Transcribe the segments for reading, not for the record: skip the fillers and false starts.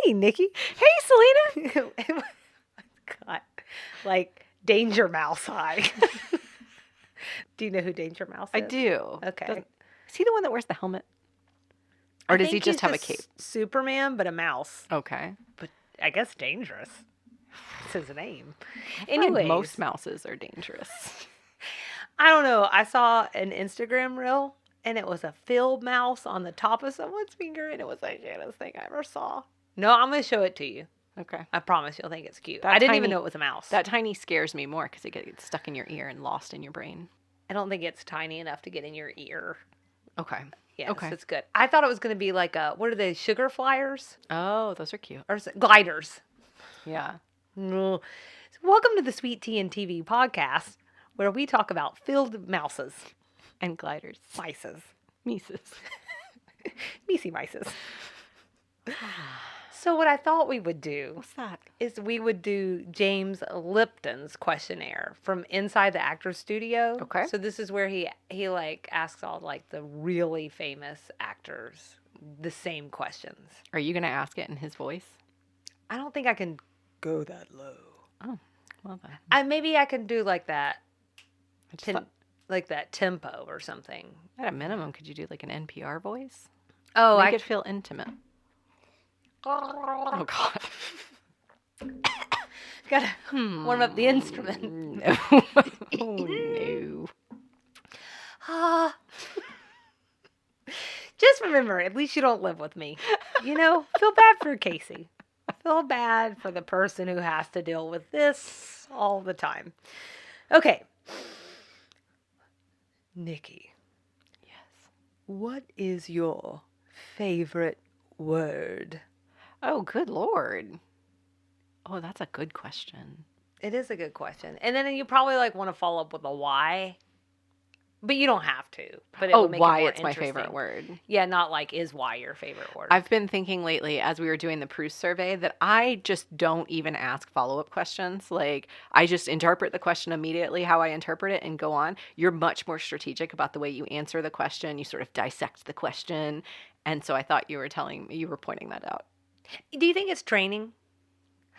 Hey, Nikki. Hey, Selena. God, like Danger Mouse high. Do you know who Danger Mouse is? I do. Okay. Is he the one that wears the helmet? Or does he just have a cape? Superman, but a mouse. Okay. But I guess dangerous. That's his name. Anyways, most mouses are dangerous. I don't know. I saw an Instagram reel, and it was a field mouse on the top of someone's finger, and it was the cutest thing I ever saw. No, I'm going to show it to you. Okay. I promise you'll think it's cute. I didn't even know it was a mouse. That tiny scares me more because it gets stuck in your ear and lost in your brain. I don't think it's tiny enough to get in your ear. Okay. Yes, okay. It's good. I thought it was going to be like what are they, sugar flyers? Oh, those are cute. Or is it gliders. Yeah. No. Welcome to the Sweet Tea and TV podcast, where we talk about field mouses. And gliders. Mices. Mises. Meesy mices. So what I thought we would do... What's that? ...is we would do James Lipton's questionnaire from inside the actor's studio. Okay. So this is where he like asks all like the really famous actors the same questions. Are you going to ask it in his voice? I don't think I can go that low. Oh, well then. Maybe I can do like that, like that tempo or something. At a minimum, could you do like an NPR voice? Oh, Make it feel intimate. Oh, God. Gotta warm up the instrument. No. Oh, no. Just remember, at least you don't live with me. You know, feel bad for Casey. Feel bad for the person who has to deal with this all the time. Okay. Nikki. Yes. What is your favorite word? Oh, good Lord. Oh, that's a good question. It is a good question. And then you probably like want to follow up with a why. But you don't have to. But why it's my favorite word. Yeah, not like is why your favorite word. I've been thinking lately as we were doing the Proust survey that I just don't even ask follow-up questions. Like, I just interpret the question immediately how I interpret it and go on. You're much more strategic about the way you answer the question. You sort of dissect the question. And so I thought you were pointing that out. Do you think it's training?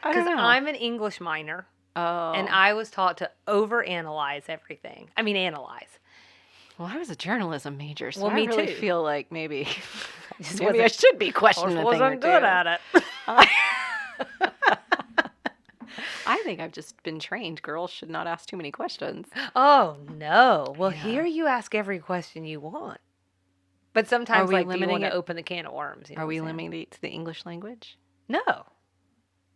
I don't know. Because I'm an English minor. Oh. And I was taught to overanalyze everything. I mean, analyze. Well, I was a journalism major, so well, I really too. feel like maybe I should be questioning a thing or two. Wasn't good at it. I think I've just been trained. Girls should not ask too many questions. Oh, no. Well, here you ask every question you want. But sometimes, like, you want to open the can of worms. You know Are we limiting it to the English language? No.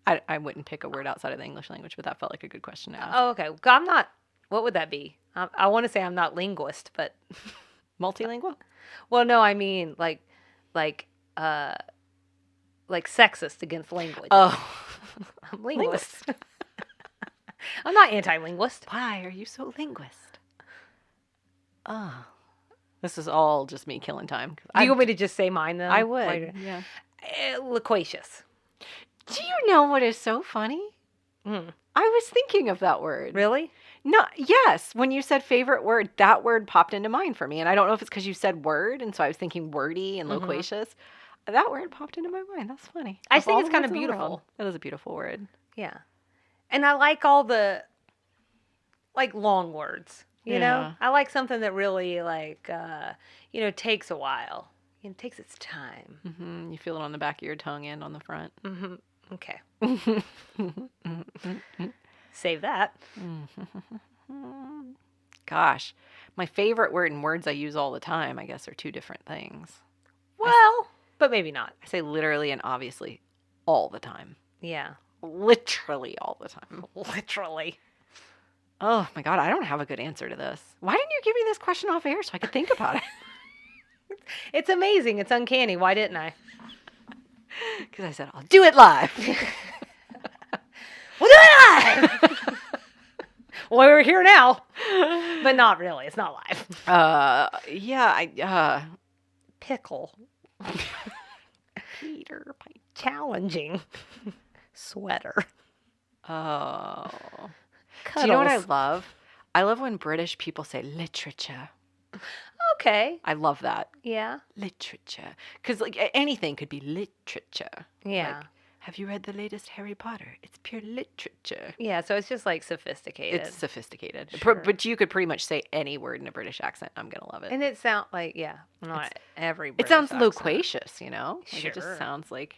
I wouldn't pick a word outside of the English language, but that felt like a good question to ask. Oh, okay. I'm not... What would that be? I want to say I'm not linguist, but... Multilingual? Well, no, I mean, like sexist against language. Oh. I'm linguist. I'm not anti-linguist. Why are you so linguist? Oh. This is all just me killing time. Do you want me to just say mine, then? I would, yeah. Loquacious. Do you know what is so funny? I was thinking of that word. Really? No, yes. When you said favorite word, that word popped into mind for me. And I don't know if it's because you said word, and so I was thinking wordy and loquacious. That word popped into my mind. That's funny. I think it's kind of beautiful. That is a beautiful word. Yeah. And I like all the, like, long words. You know? I like something that really, like, takes a while. It takes its time. Mm-hmm. You feel it on the back of your tongue and on the front. Mm-hmm. Okay. Save that. Gosh, my favorite word and words I use all the time, I guess, are two different things. Well, but maybe not. I say literally and obviously all the time. Yeah. Literally all the time. Literally. Oh my God, I don't have a good answer to this. Why didn't you give me this question off air so I could think about it? It's amazing. It's uncanny. Why didn't I? Because I said, I'll do it live. We'll do it live! Well, we're here now. But not really. It's not live. Pickle. Peter Piper. Challenging. Sweater. Oh. Cuddles. Do you know what I love? I love when British people say literature. Okay. I love that. Yeah. Literature. Because, like, anything could be literature. Yeah. Like, Have you read the latest Harry Potter? It's pure literature. Yeah, so it's just like sophisticated. It's sophisticated. Sure. But you could pretty much say any word in a British accent. I'm going to love it. And it sounds like, yeah, not every It British sounds accent. loquacious, you know? Like it just sounds like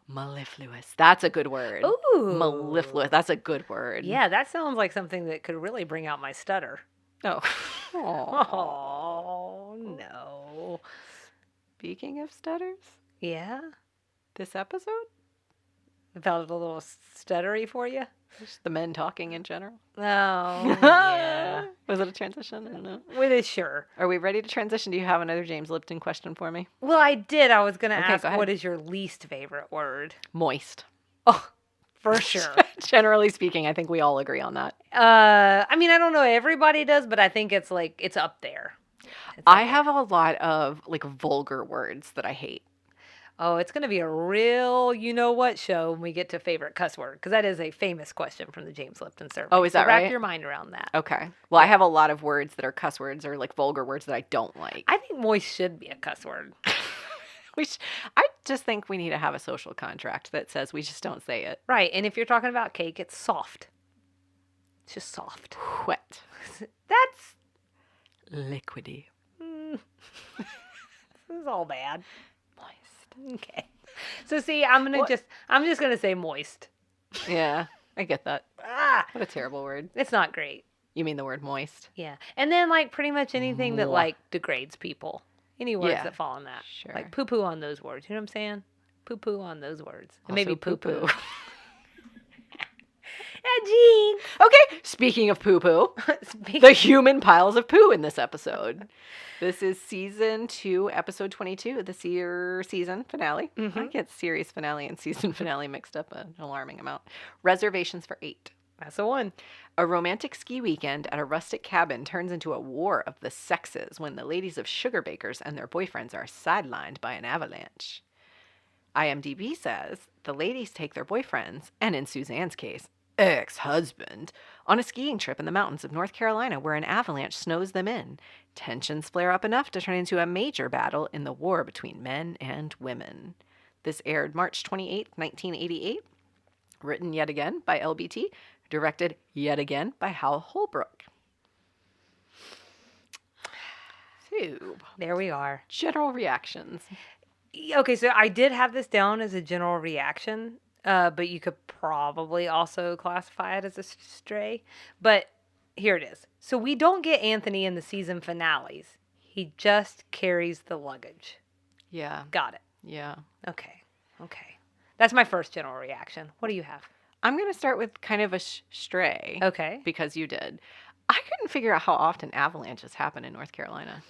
mellifluous. That's a good word. Ooh. Mellifluous. That's a good word. Yeah, that sounds like something that could really bring out my stutter. Oh. Oh, no. Speaking of stutters, Yeah? this episode? It felt a little stuttery for you? Just the men talking in general. Oh, yeah. Was it a transition? I don't know. With it, sure. Are we ready to transition? Do you have another James Lipton question for me? Well, I did. I was going to ask, go ahead. what is your least favorite word? Moist. Oh, for sure. Generally speaking, I think we all agree on that. I mean, I don't know everybody does, but I think it's like, it's up there. I have a lot of like vulgar words that I hate. Oh, it's going to be a real you-know-what show when we get to favorite cuss word, because that is a famous question from the James Lipton survey. Oh, is that right? Wrap your mind around that. Okay. Well, I have a lot of words that are cuss words or like vulgar words that I don't like. I think moist should be a cuss word. I just think we need to have a social contract that says we just don't say it. Right, and if you're talking about cake, it's soft. It's just soft. Wet. That's... Liquidy. This is all bad. Moist. Okay. So see, I'm just gonna say moist. Yeah, I get that. Ah, What a terrible word. it's not great. You mean the word moist? Yeah, and then like pretty much anything that Mwah. like degrades people. Any words Yeah, that fall in that. sure. Like poo poo on those words. You know what I'm saying? Poo poo on those words. And Also maybe poo poo. poo-poo. Gene. Okay, speaking of poo-poo, the human piles of poo in this episode. This is season 2, episode 22, the season finale. I get series finale and season finale mixed up an alarming amount. Reservations for 8. That's the one. A romantic ski weekend at a rustic cabin turns into a war of the sexes when the ladies of sugar bakers and their boyfriends are sidelined by an avalanche. IMDb says the ladies take their boyfriends, and in Suzanne's case, ex-husband, on a skiing trip in the mountains of North Carolina where an avalanche snows them in. Tensions flare up enough to turn into a major battle in the war between men and women. This aired March 28, 1988. Written yet again by LBT. Directed yet again by Hal Holbrook. So, There we are. general reactions. Okay, so I did have this down as a general reaction, but you could probably also classify it as a stray. But here it is. So we don't get Anthony in the season finales. He just carries the luggage. Yeah. Got it. Yeah. Okay. That's my first general reaction. What do you have? I'm going to start with kind of a stray. Okay. Because you did. I couldn't figure out how often avalanches happen in North Carolina.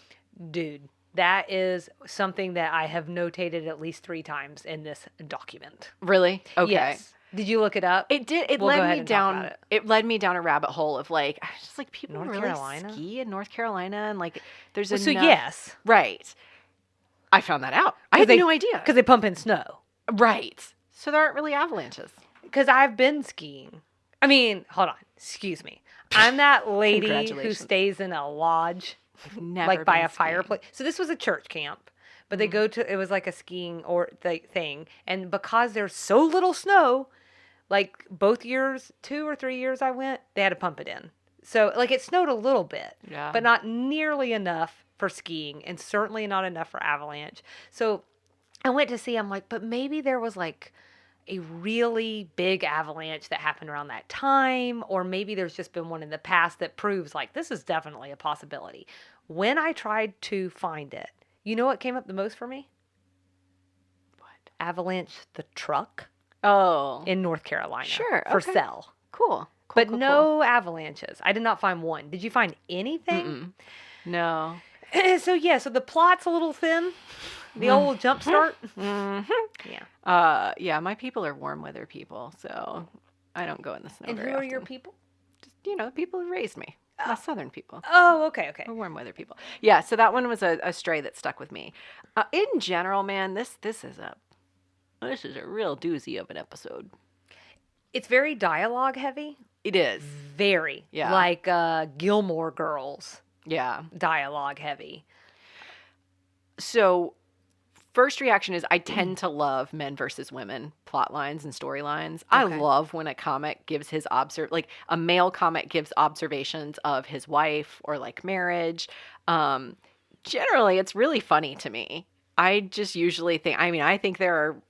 Dude, that is something that I have notated at least 3 times in this document. Really? Okay. Yes. Did you look it up? It did. It We'll go led ahead me and talk down. about It led me down a rabbit hole of like, I was just like, people North really Carolina? ski in North Carolina, and like, there's Well, enough. so yes. Right. I found that out. I had no idea. Because they pump in snow. Right. So there aren't really avalanches. Because I've been skiing. I mean, hold on. Excuse me. I'm that lady who Congratulations. stays in a lodge, I've never like by been a skiing. fireplace. So this was a church camp, but they go to, it was like a skiing or thing. And because there's so little snow, like both years, 2 or 3 years I went, they had to pump it in. So like it snowed a little bit, Yeah. but not nearly enough for skiing and certainly not enough for avalanche. So I went to see, I'm like, but maybe there was like a really big avalanche that happened around that time, or maybe there's just been one in the past that proves like this is definitely a possibility. When I tried to find it, you know what came up the most for me? What? Avalanche the truck Oh. in North Carolina. Sure, For okay. sale. Cool. But Cool. no avalanches. I did not find one. Did you find anything? No. So yeah, so the plot's a little thin. The old jump start. Mm-hmm. Yeah. Yeah, my people are warm weather people, so I don't go in the snow And who very are often. your people? Just, the people who raised me. My southern people. Oh, okay. We're warm weather people. Yeah, so that one was a stray that stuck with me. In general, man, this is a real doozy of an episode. It's very dialogue heavy. It is. Very. Yeah. Like Gilmore Girls Yeah. dialogue heavy. So first reaction is I tend to love men versus women plot lines and storylines. I love when a comic gives his like a male comic gives observations of his wife or like marriage. Generally, it's really funny to me. I just usually think, I think there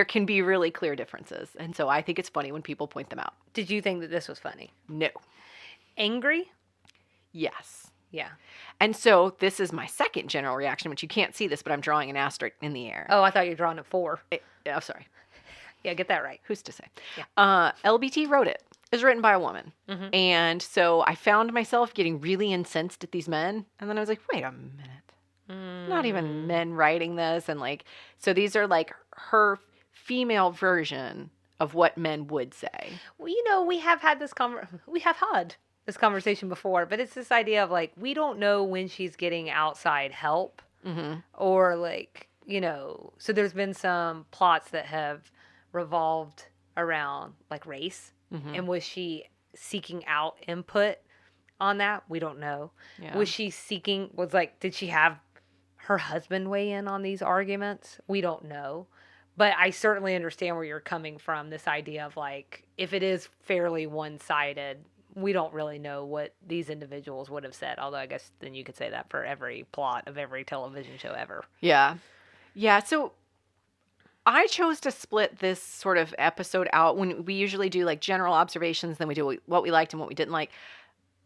can be really clear differences. And so I think it's funny when people point them out. Did you think that this was funny? No. Angry? Yes. Yeah. And so this is my second general reaction, which you can't see this, but I'm drawing an asterisk in the air. Oh, I thought you were drawing a 4. Oh, sorry. Yeah, get that right. Who's to say? Yeah. LBT wrote it. It was written by a woman. Mm-hmm. And so I found myself getting really incensed at these men. And then I was like, wait a minute. Not even men writing this. And like, so these are like her female version of what men would say. Well, we have had this conversation before, but it's this idea of like, we don't know when she's getting outside help or like, so there's been some plots that have revolved around like race and was she seeking out input on that? We don't know. Yeah. Did she have her husband weigh in on these arguments? We don't know. But I certainly understand where you're coming from, this idea of like, if it is fairly one-sided, we don't really know what these individuals would have said. Although I guess then you could say that for every plot of every television show ever. Yeah. Yeah. So I chose to split this sort of episode out. When we usually do like general observations, then we do what we liked and what we didn't like.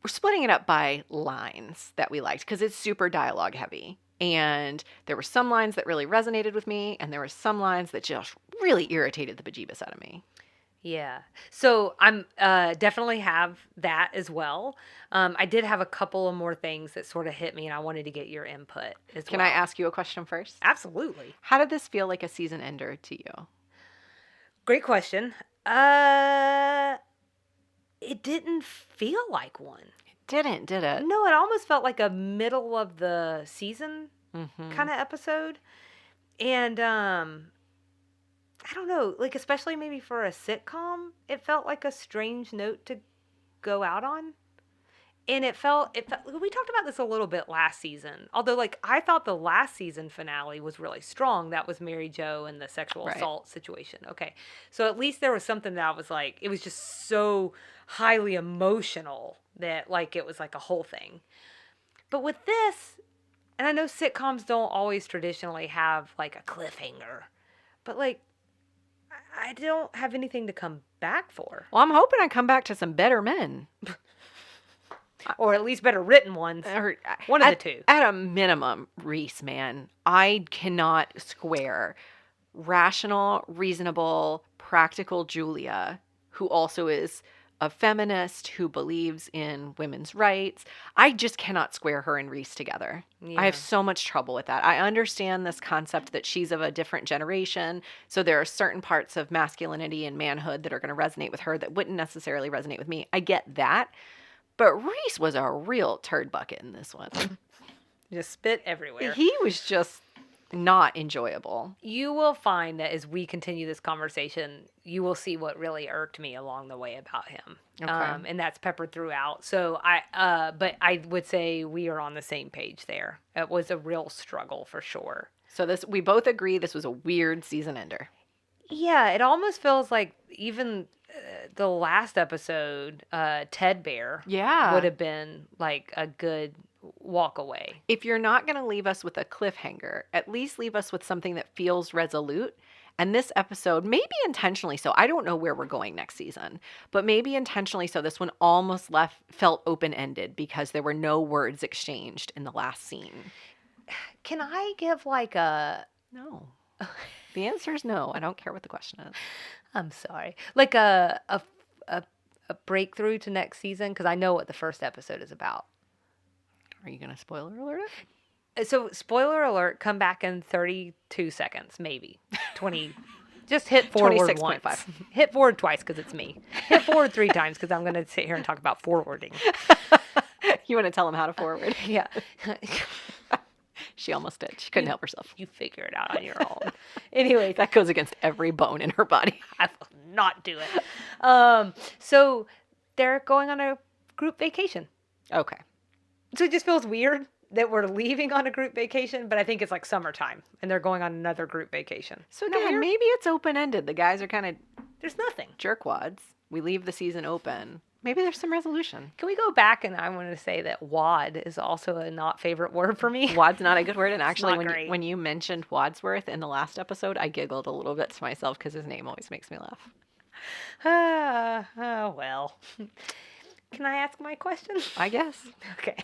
We're splitting it up by lines that we liked because it's super dialogue heavy. And there were some lines that really resonated with me, and there were some lines that just really irritated the bejeebus out of me. Yeah. So I'm definitely have that as well. I did have a couple of more things that sort of hit me, and I wanted to get your input as well. Can I ask you a question first? Absolutely. How did this feel like a season ender to you? Great question. It didn't feel like one. Didn't, did it? No, it almost felt like a middle of the season kind of episode. And I don't know, like especially maybe for a sitcom, it felt like a strange note to go out on. And it felt we talked about this a little bit last season. Although like I thought the last season finale was really strong. That was Mary Jo and the sexual assault situation. Okay. So at least there was something that I was like, it was just so highly emotional that like it was like a whole thing. But with this, and I know sitcoms don't always traditionally have like a cliffhanger, but like I don't have anything to come back for. Well, I'm hoping I come back to some better men. Or at least better written ones. One of the two. At a minimum, Reese, man, I cannot square rational, reasonable, practical Julia, who also is a feminist who believes in women's rights. I just cannot square her and Reese together. Yeah. I have so much trouble with that. I understand this concept that she's of a different generation, so there are certain parts of masculinity and manhood that are going to resonate with her that wouldn't necessarily resonate with me. I get that. But Reese was a real turd bucket in this one. Just spit everywhere. He was just not enjoyable. You will find that as we continue this conversation, you will see what really irked me along the way about him. Okay. And that's peppered throughout. So but I would say we are on the same page there. It was a real struggle for sure. So we both agree this was a weird season ender. Yeah, it almost feels like even the last episode, Ted Bear, would have been like a good walk away. If you're not going to leave us with a cliffhanger, at least leave us with something that feels resolute. And this episode, maybe intentionally so, I don't know where we're going next season, but maybe intentionally so, this one almost felt open-ended because there were no words exchanged in the last scene. Can I give like a... No. The answer is no. I don't care what the question is. I'm sorry. Like a breakthrough to next season, because I know what the first episode is about. Are you going to spoiler alert it? So, spoiler alert, come back in 32 seconds, maybe. 20. Just hit forward 26.5. once. Hit forward twice because it's me. Hit forward 3 times because I'm going to sit here and talk about forwarding. You want to tell them how to forward? Yeah. She almost did. She couldn't help herself. You figure it out on your own. Anyway. That goes against every bone in her body. I will not do it. So they're going on a group vacation. Okay. So it just feels weird that we're leaving on a group vacation, but I think it's like summertime and they're going on another group vacation. So Isn't that again, weird? maybe it's open-ended. The guys are kind of There's nothing. jerkwads. We leave the season open. Maybe there's some resolution. Can we go back and I want to say that wad is also a not favorite word for me. Wad's not a good word. And actually, not great. when you mentioned Wadsworth in the last episode, I giggled a little bit to myself because his name always makes me laugh. Well. Can I ask my question? I guess. Okay.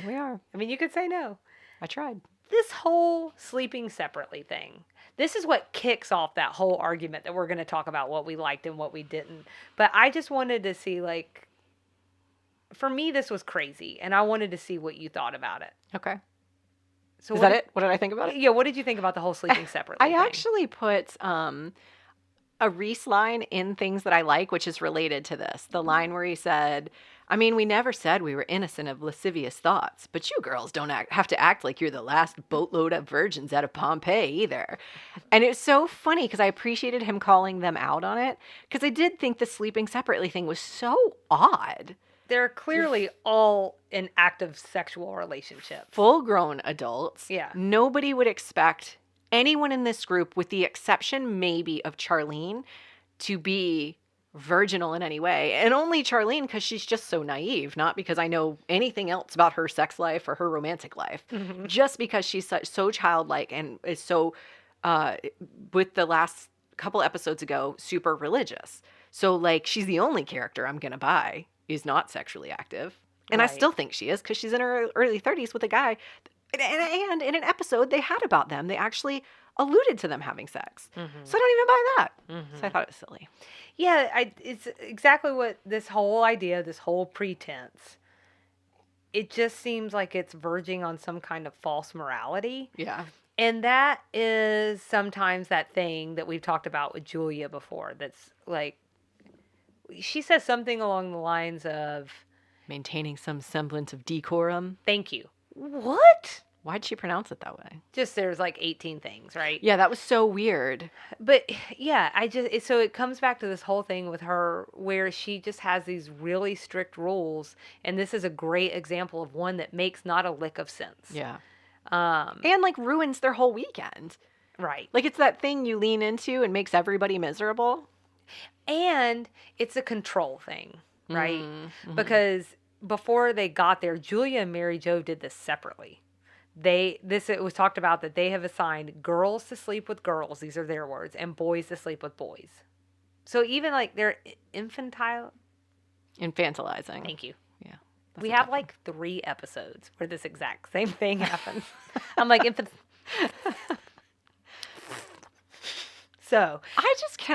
We are. I mean, you could say no. I tried. This whole sleeping separately thing, this is what kicks off that whole argument that we're going to talk about what we liked and what we didn't. But I just wanted to see, like, for me, this was crazy, and I wanted to see what you thought about it. Okay. So Is that it? What did I think about it? Yeah, what did you think about the whole sleeping separately I thing? actually put a Reese line in Things That I Like, which is related to this. The line where he said, I mean, we never said we were innocent of lascivious thoughts, but you girls don't have to act like you're the last boatload of virgins out of Pompeii either. And it's so funny because I appreciated him calling them out on it because I did think the sleeping separately thing was so odd. They're clearly all in active sexual relationships. Full-grown adults. Yeah. Nobody would expect anyone in this group, with the exception maybe of Charlene, to be virginal in any way. And only Charlene because she's just so naive, not because I know anything else about her sex life or her romantic life. Just because she's so childlike and is so, with the last couple episodes ago, super religious. So, like, she's the only character I'm going to buy is not sexually active. And I Right. still think she is because she's in her early 30s with a guy. And in an episode they had about them, they actually alluded to them having sex. So I don't even buy that. So I thought it was silly. Yeah, it's exactly what this whole idea, this whole pretense, it just seems like it's verging on some kind of false morality. Yeah. And that is sometimes that thing that we've talked about with Julia before that's like, she says something along the lines of, Maintaining some semblance of decorum. thank you. What? Why'd she pronounce it that way? Just there's like 18 things, right? Yeah, that was so weird. But yeah, so it comes back to this whole thing with her where she just has these really strict rules. And this is a great example of one that makes not a lick of sense. Yeah. And like ruins their whole weekend. Right. Like it's that thing you lean into and makes everybody miserable. And it's a control thing, right? Because before they got there, Julia and Mary Jo did this separately. It was talked about that they have assigned girls to sleep with girls, these are their words, and boys to sleep with boys. So even like they're Infantilizing. Thank you. Yeah. We have like 3 episodes where this exact same thing happens. I'm like, So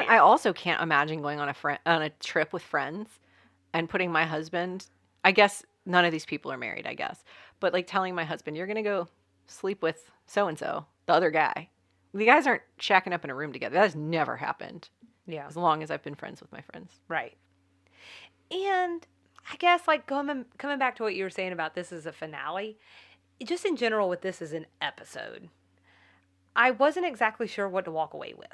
I also can't imagine going on a trip with friends and putting my husband, I guess none of these people are married, I guess, but like telling my husband, you're going to go sleep with so-and-so, the other guy. The guys aren't shacking up in a room together. That has never happened. Yeah. As long as I've been friends with my friends. Right. And I guess like coming back to what you were saying about this as a finale, just in general with this as an episode, I wasn't exactly sure what to walk away with.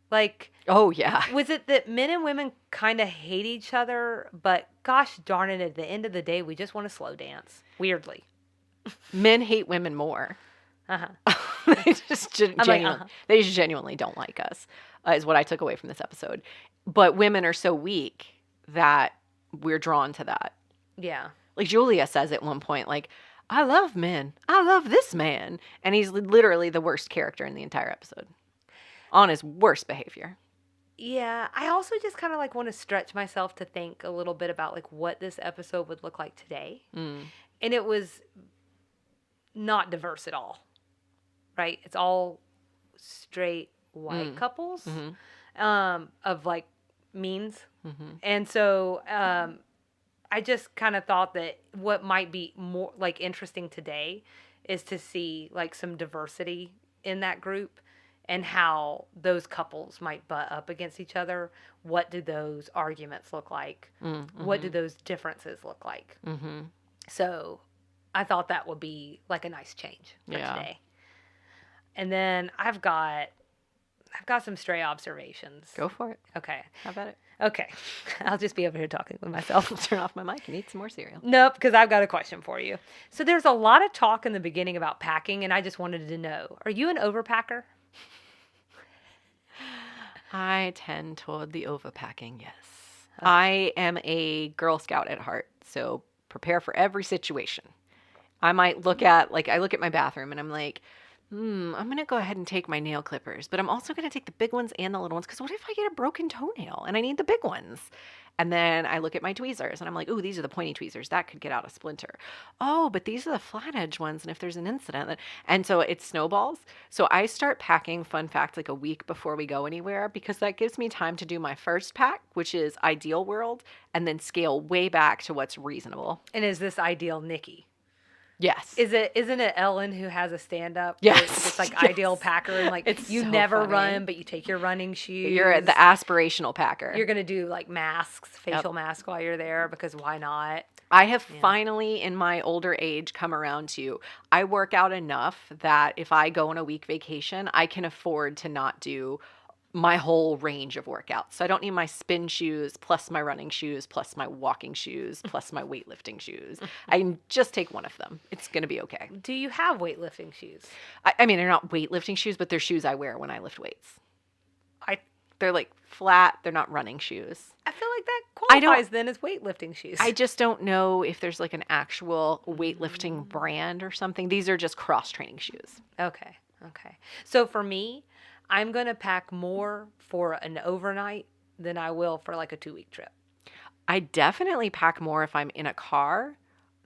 Like, oh yeah. Was it that men and women kind of hate each other, but gosh darn it, at the end of the day, we just want to slow dance, weirdly. Men hate women more. They just they just genuinely don't like us, is what I took away from this episode. But women are so weak that we're drawn to that. Yeah. Like Julia says at one point, like, I love men. I love this man. And he's literally the worst character in the entire episode. On his worst behavior. Yeah. I also just kind of like want to stretch myself to think a little bit about like what this episode would look like today. And it was not diverse at all. Right? It's all straight white couples of like means. And so I just kind of thought that what might be more like interesting today is to see like some diversity in that group and how those couples might butt up against each other. What do those arguments look like? What do those differences look like? So I thought that would be like a nice change for today. And then I've got, I've got some stray observations. Go for it. Okay. How about it? Okay. I'll just be over here talking with myself. Turn off my mic and eat some more cereal. Nope, because I've got a question for you. So there's a lot of talk in the beginning about packing, and I just wanted to know, are you an overpacker? I tend toward the overpacking, yes. I am a Girl Scout at heart, so prepare for every situation. I might look at, I look at my bathroom and I'm like, I'm going to go ahead and take my nail clippers, but I'm also going to take the big ones and the little ones, because what if I get a broken toenail and I need the big ones? And then I look at my tweezers and I'm like, ooh, these are the pointy tweezers. That could get out a splinter. Oh, but these are the flat edge ones. And if there's an incident, and so it snowballs. So I start packing, fun fact, like a week before we go anywhere, because that gives me time to do my first pack, which is ideal world, and then scale way back to what's reasonable. And is this ideal Nikki? Yes. Isn't it Ellen who has a stand up? Yes. It's like Yes. ideal packer, and like It's you so never funny. run, but you take your running shoes. You're the aspirational packer. You're gonna do like masks, facial mask while you're there, because why not? I have finally, in my older age, come around to, I work out enough that if I go on a week vacation, I can afford to not do my whole range of workouts. So I don't need my spin shoes, plus my running shoes, plus my walking shoes, plus my weightlifting shoes. I can just take one of them. It's going to be okay. Do you have weightlifting shoes? I mean, they're not weightlifting shoes, but they're shoes I wear when I lift weights. I They're like flat. They're not running shoes. feel like that I don't- qualifies then as weightlifting shoes. I just don't know if there's like an actual weightlifting brand or something. These are just cross-training shoes. Okay. So for me, I'm gonna pack more for an overnight than I will for like a 2-week trip. I definitely pack more if I'm in a car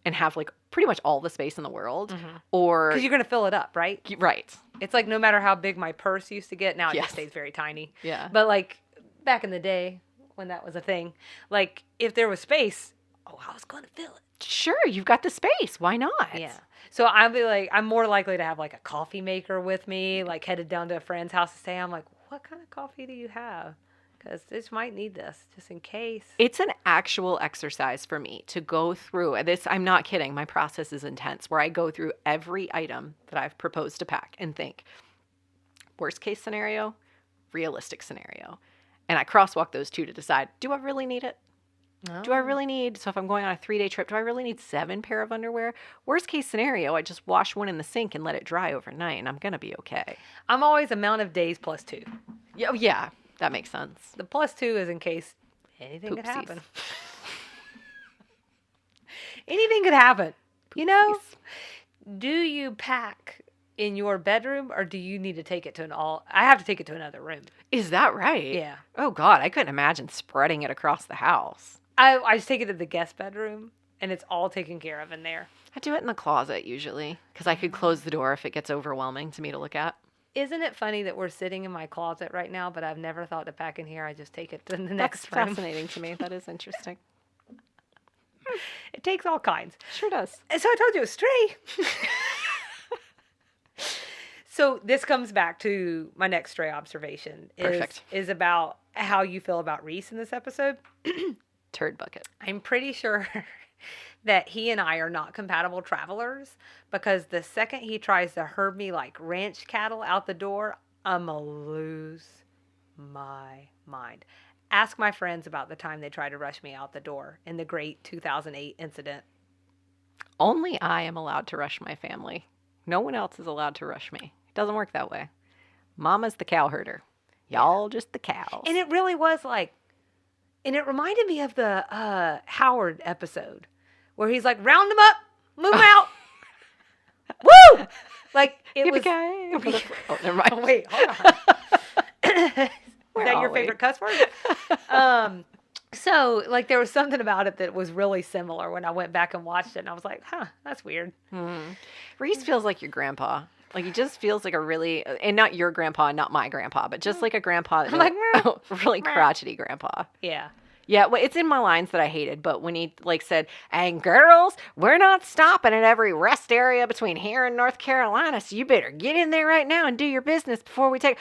and have like pretty much all the space in the world, or Because you're gonna fill it up, right? right. It's like no matter how big my purse used to get, now it Yes. just stays very tiny. Yeah. But like back in the day when that was a thing, like if there was space, I was gonna fill it. Sure, you've got the space. Why not? Yeah. So I'll be like, I'm more likely to have like a coffee maker with me, like headed down to a friend's house to stay. I'm like, what kind of coffee do you have? Because this might need this just in case. It's an actual exercise for me to go through this. I'm not kidding. My process is intense, where I go through every item that I've proposed to pack and think, worst case scenario, realistic scenario. And I crosswalk those two to decide, do I really need it? Do I really need, so if I'm going on a 3-day trip, do I really need 7 pair of underwear? Worst case scenario, I just wash one in the sink and let it dry overnight, and I'm going to be okay. I'm always amount of days plus 2. Yeah, that makes sense. The plus 2 is in case anything could Poopsies. happen. Anything could happen. You know? Do you pack in your bedroom, or do you need to take it to I have to take it to another room. Is that right? Yeah. Oh, God, I couldn't imagine spreading it across the house. I just take it to the guest bedroom, and it's all taken care of in there. I do it in the closet usually, because I could close the door if it gets overwhelming to me to look at. Isn't it funny that we're sitting in my closet right now, but I've never thought to pack in here. I just take it to the That's next room. fascinating to me. That is interesting. It takes all kinds. Sure does. And so I told you, a stray. So this comes back to my next stray observation. Perfect. Is about how you feel about Reese in this episode. Turd bucket. I'm pretty sure that he and I are not compatible travelers, because the second he tries to herd me like ranch cattle out the door, I'm going to lose my mind. Ask my friends about the time they tried to rush me out the door in the great 2008 incident. Only I am allowed to rush my family. No one else is allowed to rush me. It doesn't work that way. Mama's the cow herder. Y'all just the cows. And it really was like, and it reminded me of the Howard episode where he's like, round them up, move 'em out. Woo! Like, it was. Yippee-ki-yay. Oh, never mind. Oh, wait, hold on. Where Is that are your we? favorite cuss word? So, like, there was something about it that was really similar when I went back and watched it, and I was like, that's weird. Reese feels like your grandpa. Like, he just feels like a really, and not your grandpa, not my grandpa, but just like a grandpa. That I'm like, really crotchety grandpa. Yeah. Yeah, well, it's in my lines that I hated, but when he like said, "And girls, we're not stopping at every rest area between here and North Carolina, so you better get in there right now and do your business before we take."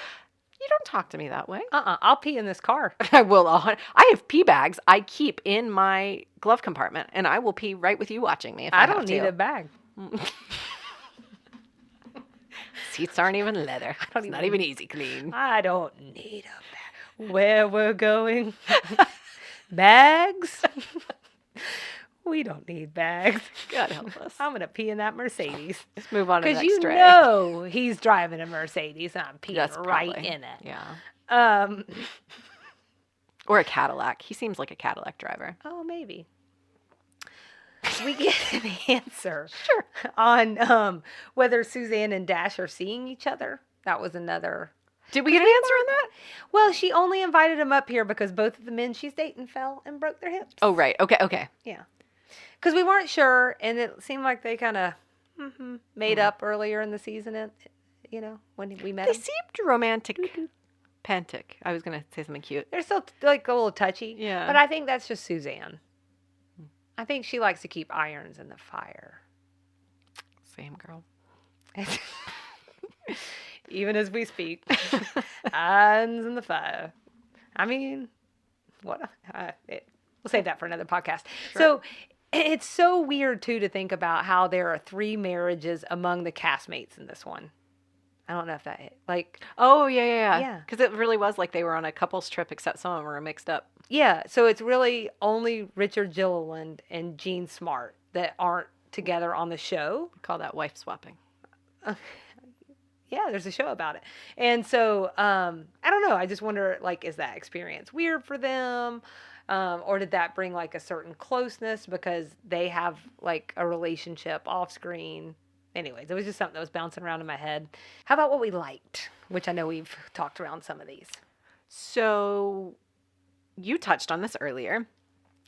You don't talk to me that way. I'll pee in this car. I will. I have pee bags I keep in my glove compartment, and I will pee right with you watching me if I I have don't need to. a bag. Seats aren't even leather. don't It's not even- even easy clean. I don't need a bag. Where we're going. Bags? We don't need bags. God help us. I'm going to pee in that Mercedes. Let's move on to the Because next you tray. know he's driving a Mercedes and I'm peeing That's right probably- in it. Yeah. Or a Cadillac. He seems like a Cadillac driver. Oh, maybe. We get an answer Sure. on whether Suzanne and Dash are seeing each other. That was another. Did we get an answer on that? Well, she only invited him up here because both of the men she's dating fell and broke their hips. Oh, right. Okay. Yeah. Because we weren't sure, and it seemed like they kind of made up earlier in the season, when we met They them. seemed romantic. Pantic. I was going to say something cute. They're still like a little touchy. Yeah. But I think that's just Suzanne. I think she likes to keep irons in the fire. Same girl. Even as we speak. Irons in the fire. I mean, what? We'll save that for another podcast. Sure. So it's so weird, too, to think about how there are 3 marriages among the castmates in this one. I don't know if that, Oh, yeah. Yeah. Because it really was like they were on a couple's trip, except some of them were mixed up. yeah. So it's really only Richard Gilliland and Jean Smart that aren't together on the show. We call that wife swapping. Yeah, there's a show about it. And so, I don't know. I just wonder, is that experience weird for them? Or did that bring, a certain closeness because they have, a relationship off screen? Anyways, it was just something that was bouncing around in my head. How about what we liked? Which I know we've talked around some of these. So you touched on this earlier.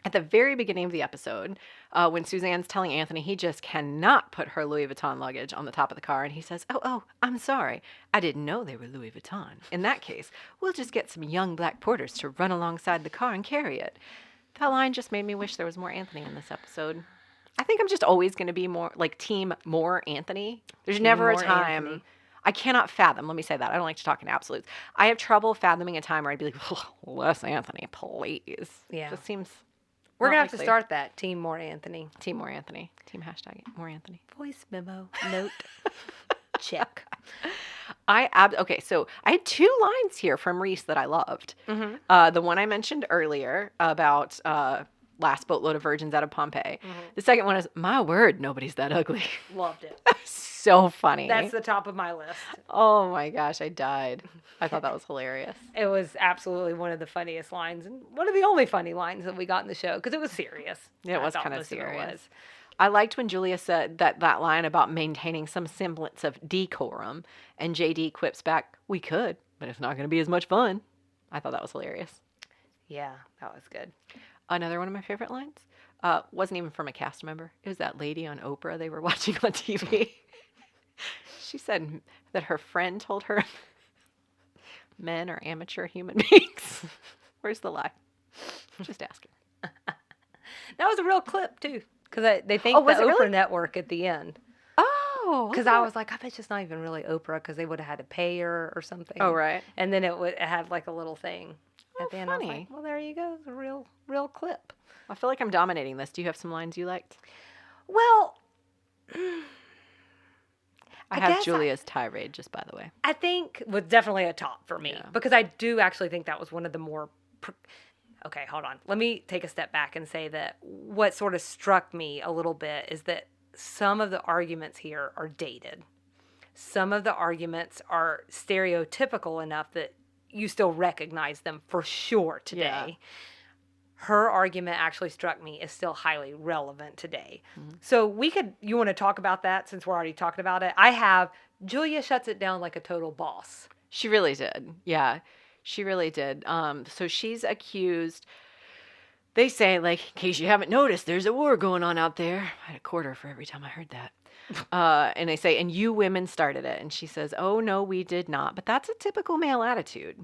At the very beginning of the episode, when Suzanne's telling Anthony he just cannot put her Louis Vuitton luggage on the top of the car, and he says, oh, I'm sorry. I didn't know they were Louis Vuitton. In that case, we'll just get some young black porters to run alongside the car and carry it. That line just made me wish there was more Anthony in this episode. I think I'm just always going to be more, team more Anthony. There's never a more time... Anthony. I cannot fathom, let me say that. I don't like to talk in absolutes. I have trouble fathoming a time where I'd be like, less Anthony, please. Yeah. It just seems... We're not going to have to likely. start that. Team More Anthony. Team more Anthony. Team hashtag more Anthony. Voice memo. Note. Check. Okay, so I had 2 lines here from Reese that I loved. Mm-hmm. The one I mentioned earlier about last boatload of virgins out of Pompeii. Mm-hmm. The second one is, my word, nobody's that ugly. Loved it. So funny. That's the top of my list. Oh my gosh, I died. I thought that was hilarious. It was absolutely one of the funniest lines and one of the only funny lines that we got in the show because it was serious. Yeah, it I was thought kind of most it serious. was. I liked when Julia said that line about maintaining some semblance of decorum, and JD quips back, we could, but it's not going to be as much fun. I thought that was hilarious. Yeah, that was good. Another one of my favorite lines wasn't even from a cast member. It was that lady on Oprah they were watching on TV. She said that her friend told her men are amateur human beings. Where's the lie? Just asking. That was a real clip too, because they think Oh, the was it Oprah really? Network at the end. Oh. Because I was like, I bet it's not even really Oprah because they would have had to pay her or something. Oh, right. And then it had a little thing Oh, at the end. I was funny. like, well, there you go, it's a real clip. I feel like I'm dominating this. Do you have some lines you liked? Well, I guess have Julia's tirade, just by the way. I think was definitely a top for me Yeah. because I do actually think that was one of the more. Okay, hold on. Let me take a step back and say that what sort of struck me a little bit is that some of the arguments here are dated. Some of the arguments are stereotypical enough that you still recognize them for sure today. Yeah. Her argument actually struck me as still highly relevant today. So you want to talk about that since we're already talking about it? I have, Julia shuts it down like a total boss. She really did. Yeah, she really did. So she's accused. They say, in case you haven't noticed, there's a war going on out there. I had a quarter for every time I heard that. And they say, and you women started it. And she says, oh, no, we did not. But that's a typical male attitude.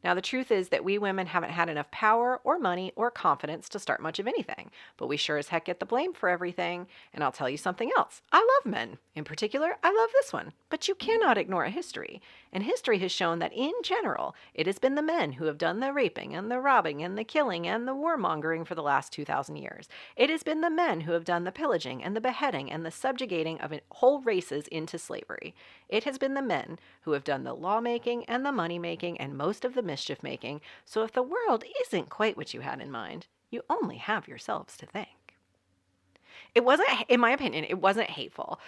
Now, the truth is that we women haven't had enough power or money or confidence to start much of anything, but we sure as heck get the blame for everything. And I'll tell you something else. I love men. In particular, I love this one. But you cannot ignore history. And history has shown that in general, it has been the men who have done the raping and the robbing and the killing and the warmongering for the last 2,000 years. It has been the men who have done the pillaging and the beheading and the subjugating of whole races into slavery. It has been the men who have done the lawmaking and the money making and most of the mischief making. So if the world isn't quite what you had in mind, you only have yourselves to thank. It wasn't, in my opinion, it wasn't hateful.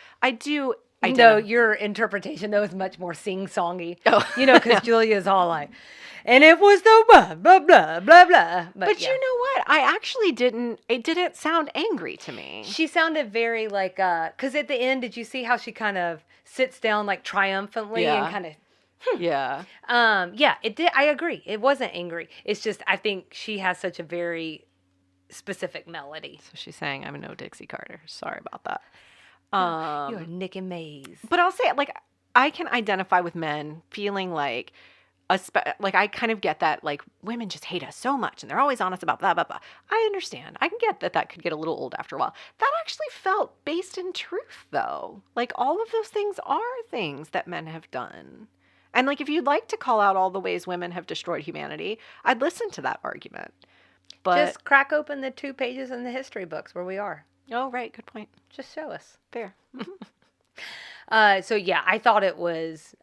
No, your interpretation, though, is much more sing-songy. Oh. Because Julia's all like, and it was the blah, blah, blah, blah, blah. But you know what? It didn't sound angry to me. She sounded very like, because at the end, did you see how she kind of sits down like triumphantly and kind of, Yeah. Yeah, it did. I agree. It wasn't angry. It's just, I think she has such a very specific melody. So she's saying, I'm no Dixie Carter. Sorry about that. You're Nick and Maze. But I'll say, like, I can identify with men feeling like, I kind of get that, like, women just hate us so much and they're always honest about blah, blah, blah. I understand. I can get that could get a little old after a while. That actually felt based in truth, though. Like, all of those things are things that men have done. And, like, if you'd like to call out all the ways women have destroyed humanity, I'd listen to that argument. But just crack open the 2 pages in the history books where we are. Oh, right. Good point. Just show us. Fair. So, yeah, I thought it was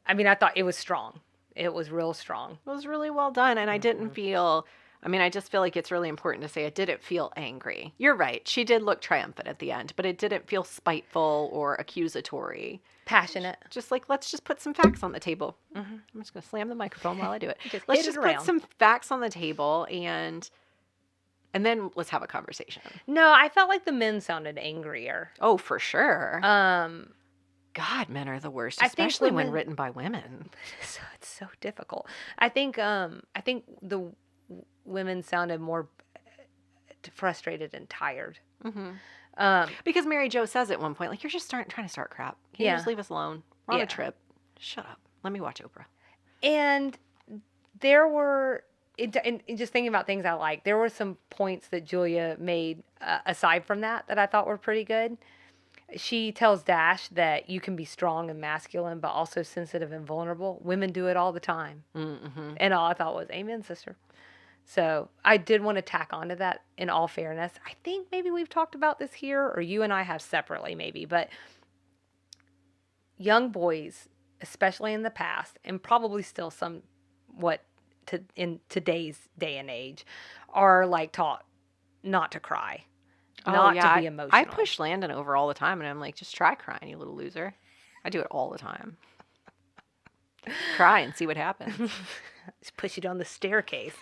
strong. It was real strong. It was really well done. And I didn't feel, I just feel like it's really important to say it didn't feel angry. You're right. She did look triumphant at the end, but it didn't feel spiteful or accusatory. Passionate. Just like, let's just put some facts on the table. I'm just going to slam the microphone while I do it. Let's just put some facts on the table and then let's have a conversation. No, I felt like the men sounded angrier. Oh, for sure. God, men are the worst, especially when written by women. So it's so difficult. I think the women sounded more frustrated and tired. Because Mary Jo says at one point, like, you're just trying to start crap. Can you just leave us alone? We're on a trip. Shut up. Let me watch Oprah. And there were, and just thinking about things I like, there were some points that Julia made aside from that I thought were pretty good. She tells Dash that you can be strong and masculine, but also sensitive and vulnerable. Women do it all the time. And all I thought was, amen, sister. So I did want to tack onto that in all fairness. I think maybe we've talked about this here, or you and I have separately maybe, but young boys, especially in the past, and probably still somewhat in today's day and age, are like taught not to cry. To be emotional. I push Landon over all the time, and I'm like, just try crying, you little loser. I do it all the time. Cry and see what happens. Just push you down the staircase.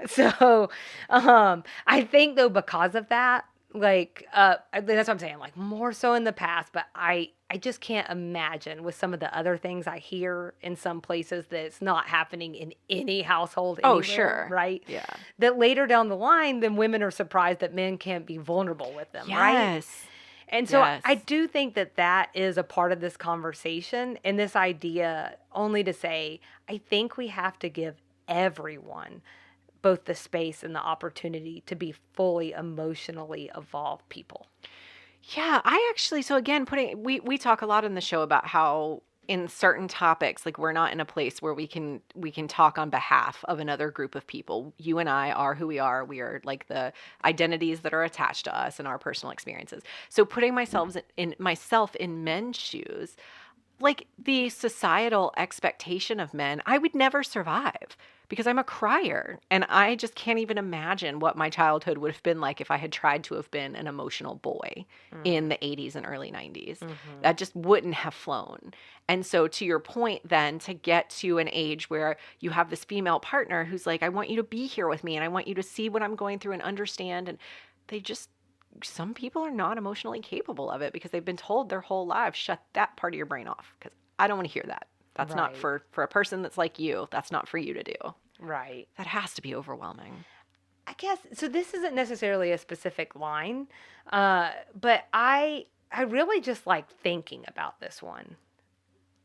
So, I think though, because of that, like, that's what I'm saying, like more so in the past, but I just can't imagine with some of the other things I hear in some places that it's not happening in any household anywhere, sure. Right? Yeah. That later down the line, then women are surprised that men can't be vulnerable with them, right? Yes. And so I do think that is a part of this conversation and this idea, only to say, I think we have to give everyone both the space and the opportunity to be fully emotionally evolved people. Yeah, so again, we talk a lot in the show about how in certain topics, like, we're not in a place where we can talk on behalf of another group of people. You and I are who we are. We are like the identities that are attached to us and our personal experiences. So putting myself in men's shoes, like the societal expectation of men, I would never survive because I'm a crier. And I just can't even imagine what my childhood would have been like if I had tried to have been an emotional boy in the 80s and early 90s. That just wouldn't have flown. And so to your point then, to get to an age where you have this female partner who's like, I want you to be here with me and I want you to see what I'm going through and understand. And some people are not emotionally capable of it because they've been told their whole lives, shut that part of your brain off because I don't want to hear that. That's not for a person that's like you. That's not for you to do. Right. That has to be overwhelming. I guess, so this isn't necessarily a specific line, but I really just like thinking about this one.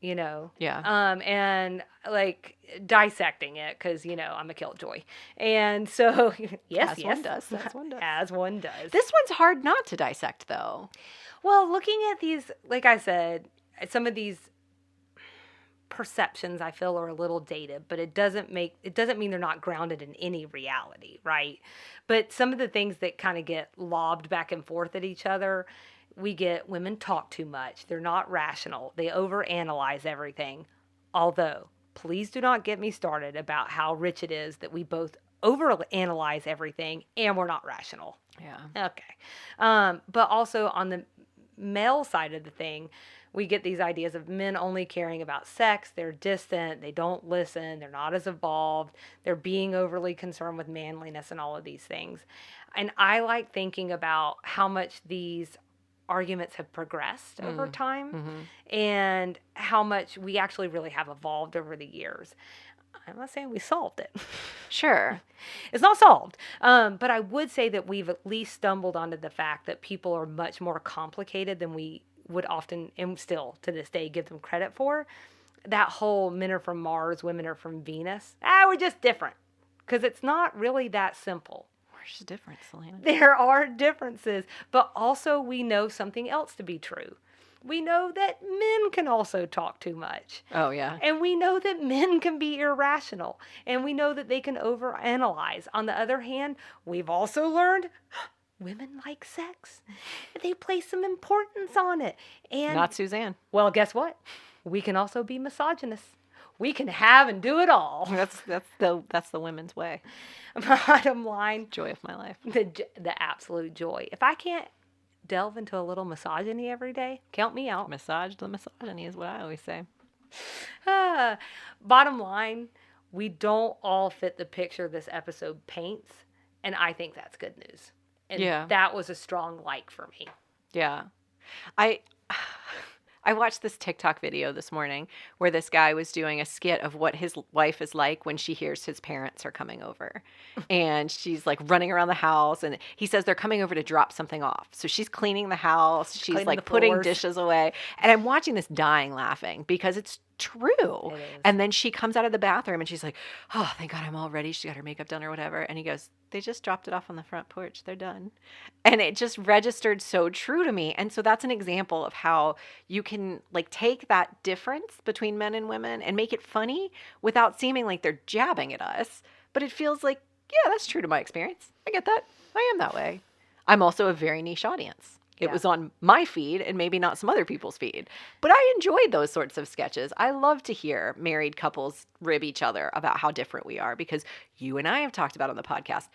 you know. Yeah. And like dissecting it because, I'm a killjoy. And so, yes, As yes. one does. As one does. As one does. This one's hard not to dissect, though. Well, looking at these, like I said, some of these perceptions I feel are a little dated, but it doesn't mean they're not grounded in any reality, right? But some of the things that kind of get lobbed back and forth at each other, we get women talk too much. They're not rational. They overanalyze everything. Although, please do not get me started about how rich it is that we both overanalyze everything and we're not rational. Yeah. Okay. But also on the male side of the thing, we get these ideas of men only caring about sex. They're distant. They don't listen. They're not as evolved. They're being overly concerned with manliness and all of these things. And I like thinking about how much these arguments have progressed over time and how much we actually really have evolved over the years. I'm not saying we solved it. Sure. It's not solved. But I would say that we've at least stumbled onto the fact that people are much more complicated than we would often, and still to this day, give them credit for. That whole men are from Mars, women are from Venus. We're just different. Because it's not really that simple. Where's the difference, Selena? There are differences. But also we know something else to be true. We know that men can also talk too much. Oh, yeah. And we know that men can be irrational. And we know that they can overanalyze. On the other hand, we've also learned women like sex. They place some importance on it. And Not Suzanne. well, guess what? We can also be misogynists. We can have and do it all. That's the women's way. Bottom line, Joy of my life. the absolute joy. If I can't delve into a little misogyny every day, count me out. Massage the misogyny is what I always say. Bottom line, we don't all fit the picture this episode paints, and I think that's good news. And that was a strong like for me. Yeah. I watched this TikTok video this morning where this guy was doing a skit of what his wife is like when she hears his parents are coming over. And she's like running around the house, and he says they're coming over to drop something off. So she's cleaning the house. She's like putting dishes away. And I'm watching this dying laughing because it's true. It is. And then she comes out of the bathroom and she's like, oh, thank God I'm all ready. She got her makeup done or whatever. And he goes, they just dropped it off on the front porch. They're done. And it just registered so true to me. And so that's an example of how you can like take that difference between men and women and make it funny without seeming like they're jabbing at us. But it feels like, yeah, that's true to my experience. I get that. I am that way. I'm also a very niche audience. It was on my feed and maybe not some other people's feed. But I enjoyed those sorts of sketches. I love to hear married couples rib each other about how different we are because you and I have talked about on the podcast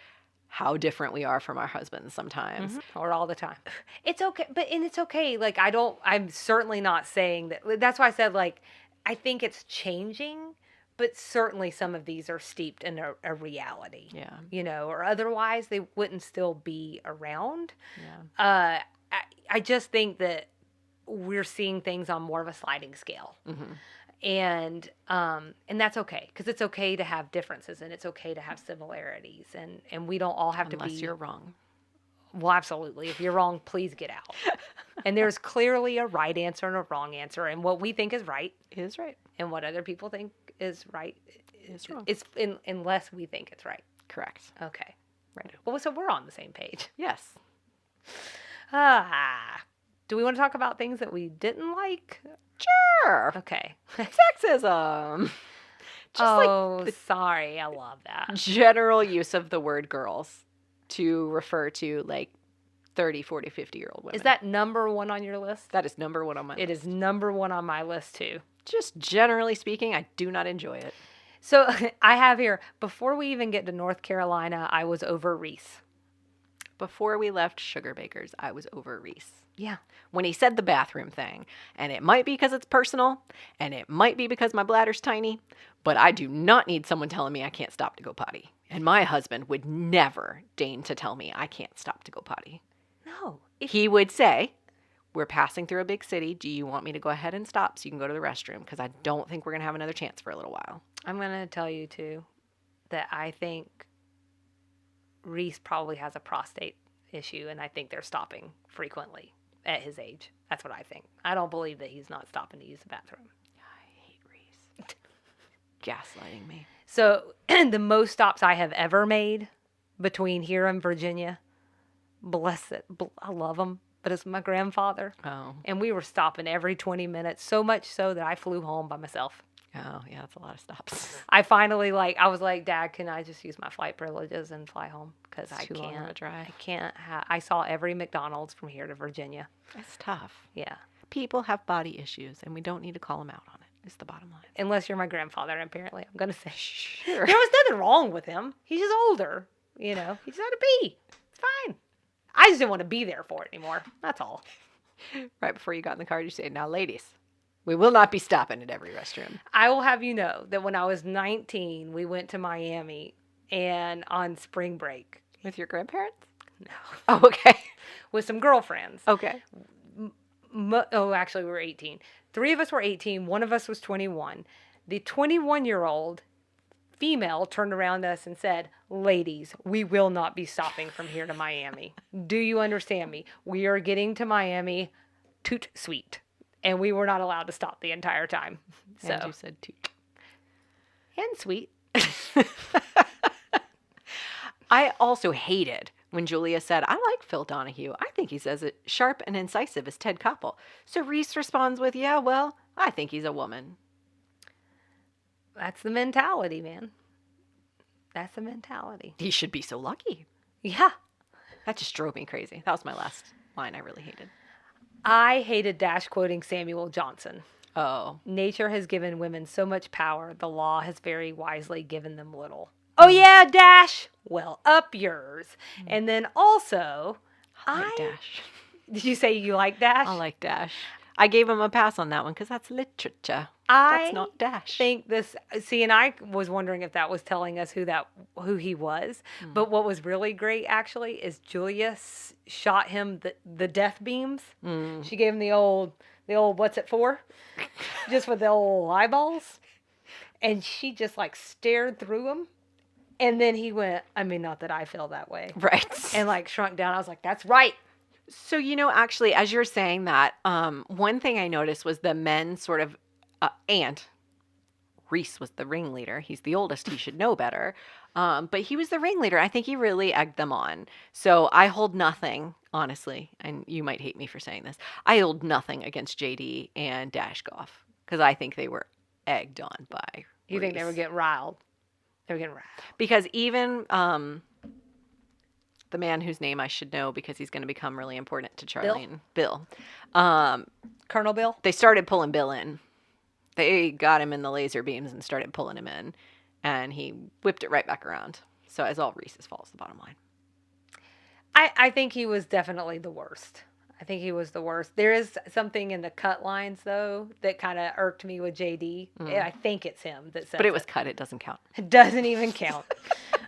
how different we are from our husbands sometimes. Or all the time. It's okay. And it's okay. Like, I'm certainly not saying that. That's why I said, like, I think it's changing. But certainly some of these are steeped in a reality. Yeah. Or otherwise they wouldn't still be around. Yeah. I just think that we're seeing things on more of a sliding scale. And that's okay. Because it's okay to have differences and it's okay to have similarities. And we don't all have to be... Unless you're wrong. Well, absolutely. If you're wrong, please get out. And there's clearly a right answer and a wrong answer. And what we think is right... is right. And what other people think is right is wrong. Unless we think it's right. Correct. Okay. Right. Well, so we're on the same page. Yes. Do we want to talk about things that we didn't like? Sure. Okay. Sexism. Sorry. I love that. General use of the word girls to refer to like 30, 40, 50-year-old women. Is that number one on your list? That is number one on my list. It is number one on my list, too. Just generally speaking, I do not enjoy it. So I have here, before we even get to North Carolina, I was over Reese. Before we left Sugar Bakers, I was over Reese. Yeah. When he said the bathroom thing, and it might be because it's personal, and it might be because my bladder's tiny, but I do not need someone telling me I can't stop to go potty. And my husband would never deign to tell me I can't stop to go potty. No. He would say, we're passing through a big city. Do you want me to go ahead and stop so you can go to the restroom? Because I don't think we're going to have another chance for a little while. I'm going to tell you, too, that I think Reese probably has a prostate issue, and I think they're stopping frequently at his age. That's what I think. I don't believe that he's not stopping to use the bathroom. gaslighting me. So the most stops I have ever made between here and Virginia, bless it, I love them, but it's my grandfather. Oh. And we were stopping every 20 minutes, so much so that I flew home by myself. Oh, yeah, that's a lot of stops. I finally, I was like, Dad, can I just use my flight privileges and fly home? Because I too long of a drive. I can't I saw every McDonald's from here to Virginia. It's tough. Yeah. People have body issues, and we don't need to call them out on it. It's the bottom line. Unless you're my grandfather, apparently. I'm going to say, Sure. there was nothing wrong with him. He's just older. He just had to be. It's fine. I just didn't want to be there for it anymore. That's all. Right before you got in the car, you say, now, ladies, we will not be stopping at every restroom. I will have you know that when I was 19, we went to Miami and on spring break. With your grandparents? No. Oh, okay. With some girlfriends. Okay. Actually, we were 18. 3 of us were 18. 1 of us was 21. The 21-year-old female turned around to us and said, ladies, we will not be stopping from here to Miami. Do you understand me? We are getting to Miami toot sweet. And we were not allowed to stop the entire time. So. And you said toot. And sweet. I also hated when Julia said, I like Phil Donahue. I think he's as sharp and incisive as Ted Koppel. So Reese responds with, yeah, well, I think he's a woman. That's the mentality, man. That's the mentality. He should be so lucky. Yeah. That just drove me crazy. That was my last line I really hated. I hated Dash quoting Samuel Johnson. Oh. Nature has given women so much power. The law has very wisely given them little. Oh, yeah, Dash. Well, up yours. And then also, I like Dash. Did you say you like Dash? I like Dash. I gave him a pass on that one because that's literature. That's not Dash. And I was wondering if that was telling us who he was. But what was really great, actually, is Julia shot him the death beams. She gave him the old, what's it for? Just with the old eyeballs. And she just stared through him. And then he went, not that I feel that way. Right. And shrunk down. I was like, that's right. So, actually, as you're saying that, one thing I noticed was the men sort of, and Reese was the ringleader. He's the oldest. He should know better. But he was the ringleader. I think he really egged them on. So I hold nothing, honestly, and you might hate me for saying this. I hold nothing against JD and Dash Goff because I think they were egged on by You think they were getting riled? They were getting riled. Because even the man whose name I should know because he's going to become really important to Charlie and Bill. Colonel Bill? They started pulling Bill in. They got him in the laser beams and started pulling him in. And he whipped it right back around. So it's all Reese's fault is the bottom line. I think he was definitely the worst. I think he was the worst. There is something in the cut lines, though, that kind of irked me with JD. I think it's him that said But it was cut. It doesn't count. It doesn't even count.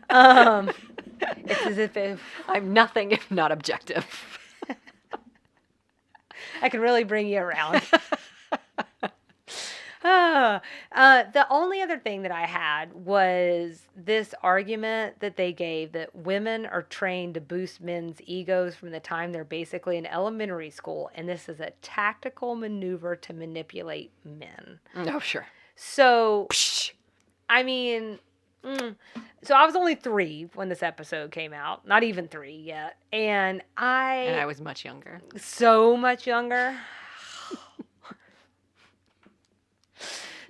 It's as if I'm nothing if not objective. I can really bring you around. The only other thing that I had was this argument that they gave that women are trained to boost men's egos from the time they're basically in elementary school, and this is a tactical maneuver to manipulate men. Oh, sure. So, so I was only 3 when this episode came out. Not even 3 yet. And I was much younger. So much younger.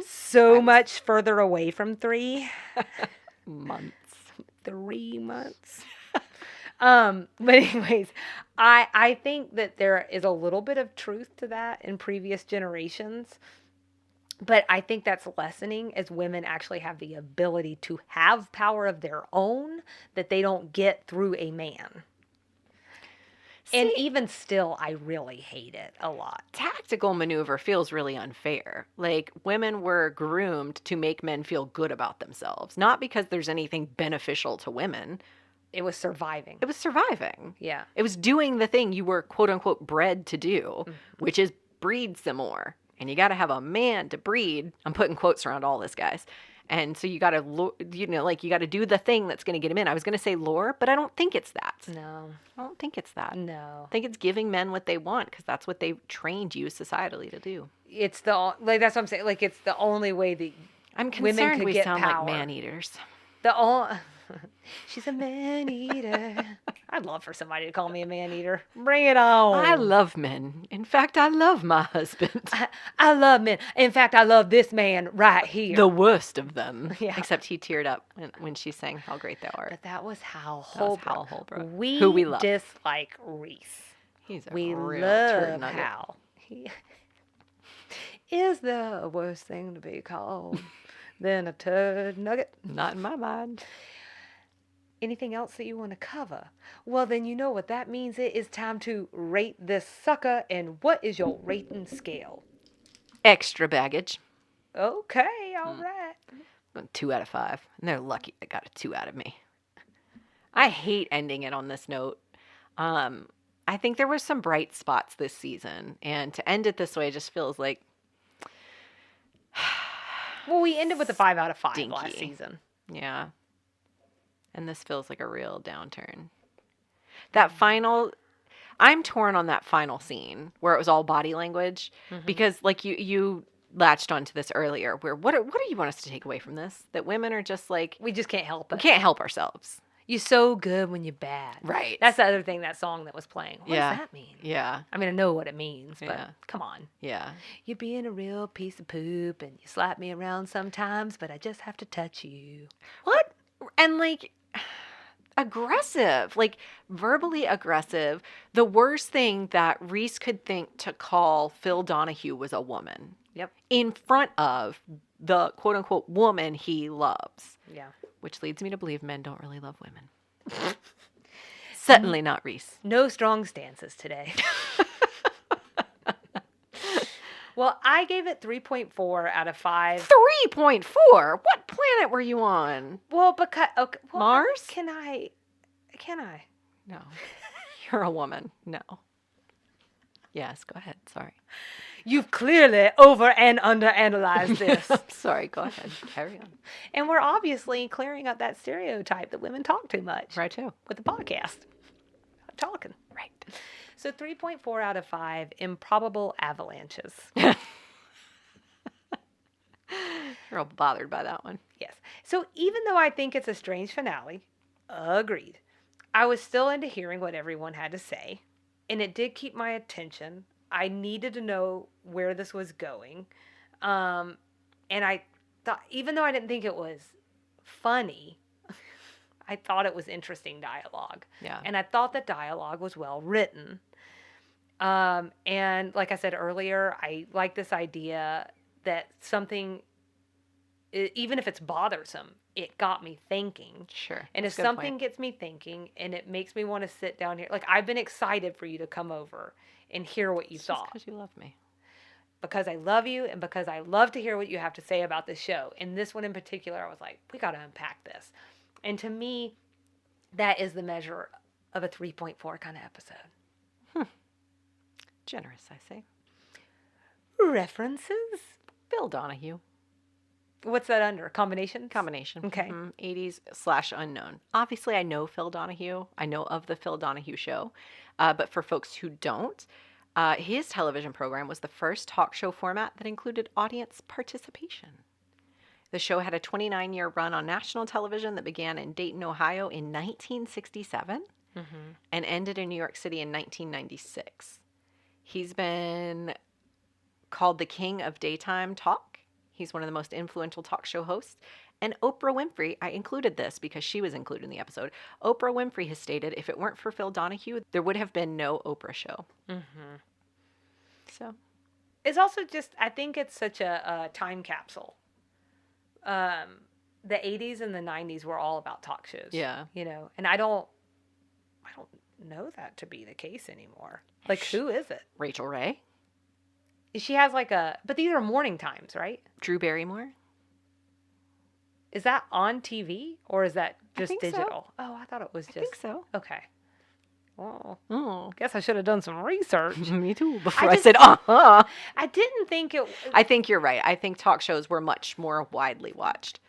So much further away from 3 months. 3 months. But anyways, I think that there is a little bit of truth to that in previous generations. But I think that's lessening as women actually have the ability to have power of their own that they don't get through a man. And even still, I really hate it a lot. Tactical maneuver feels really unfair. Women were groomed to make men feel good about themselves, not because there's anything beneficial to women. It was surviving. It was surviving. Yeah. It was doing the thing you were, quote unquote, bred to do, which is breed some more. And you got to have a man to breed. I'm putting quotes around all this, guys. And so you got to, you got to do the thing that's going to get him in. I was going to say lure, but I don't think it's that. No. I don't think it's that. No. I think it's giving men what they want because that's what they trained you societally to do. It's that's what I'm saying. It's the only way that I'm women concerned could we get sound power. like man-eaters. The all she's a man eater. I'd love for somebody to call me a man eater. Bring it on. I love men. In fact, I love my husband. I love men. In fact, I love this man right here. The worst of them. Yeah. Except he teared up when she sang How Great Thou Art. But that was Hal That was Holbrook. Hal Holbrook, We who we love. dislike Reese. He's a We real turd love nugget. Hal. He is the worst thing to be called than a turd nugget. Not in my mind. Anything else that you want to cover? Well, then you know what that means. It is time to rate this sucker. And what is your rating scale? Extra baggage. Okay, all right. 2 out of 5. And they're lucky they got a 2 out of me. I hate ending it on this note. I think there were some bright spots this season. And to end it this way just feels like... Well, we ended with a 5 out of 5 Stinky. last season. Yeah. And this feels like a real downturn. That final... I'm torn on that final scene where it was all body language. Because, like, you latched onto this earlier, where what do you want us to take away from this? That women are just like... We just can't help We it. can't help ourselves. You're so good when you're bad. Right. That's the other thing, that song that was playing. What Yeah. does that mean? Yeah. I mean, I know what it means, but Yeah. come on. Yeah. You're being a real piece of poop and you slap me around sometimes, but I just have to touch you. What? And, like... aggressive, like verbally aggressive. The worst thing that Reese could think to call Phil Donahue was a woman. Yep. In front of the quote unquote woman he loves. Yeah. Which leads me to believe men don't really love women. Certainly not Reese. No strong stances today. Well, I gave it 3.4 out of 5. 3.4? What planet were you on? Well, because... Okay, well, Mars? Can I? No. You're a woman. No. Yes, go ahead. Sorry. You've clearly over and under analyzed this. Sorry, go ahead. Carry on. And we're obviously clearing up that stereotype that women talk too much. Right, too. With the podcast. Talking. Right. So 3.4 out of 5 improbable avalanches. You're all bothered by that one. Yes. So even though I think it's a strange finale, agreed, I was still into hearing what everyone had to say. And it did keep my attention. I needed to know where this was going. And I thought, even though I didn't think it was funny, I thought it was interesting dialogue. Yeah. And I thought the dialogue was well written. And like I said earlier, I like this idea that something, even if it's bothersome, it got me thinking. Sure. And if That's a good something point. gets me thinking and it makes me want to sit down here, like I've been excited for you to come over and hear what you It's just thought. because you love me. Because I love you and because I love to hear what you have to say about this show. And this one in particular, I was like, we got to unpack this. And to me, that is the measure of a 3.4 kind of episode. Generous, I say. References? Phil Donahue. What's that under? Combinations? Combination. Okay. 80s/unknown. Obviously, I know Phil Donahue. I know of the Phil Donahue Show. But for folks who don't, his television program was the first talk show format that included audience participation. The show had a 29-year run on national television that began in Dayton, Ohio in 1967 and ended in New York City in 1996. He's been called the king of daytime talk. He's one of the most influential talk show hosts. And Oprah Winfrey, I included this because she was included in the episode. Oprah Winfrey has stated if it weren't for Phil Donahue, there would have been no Oprah show. So It's also just, I think it's such a time capsule. The 80s and the 90s were all about talk shows. Yeah. You know, and I don't know that to be the case anymore. Like, who is it? Rachel Ray, She has like but these are morning times, right? Drew Barrymore. Is that on TV or is that just think so. digital? Oh, I thought it was just. I think so. Okay. Well, Oh, guess I should have done some research. me too. Before I just- said, uh-huh. I didn't think it. I think you're right. I think talk shows were much more widely watched.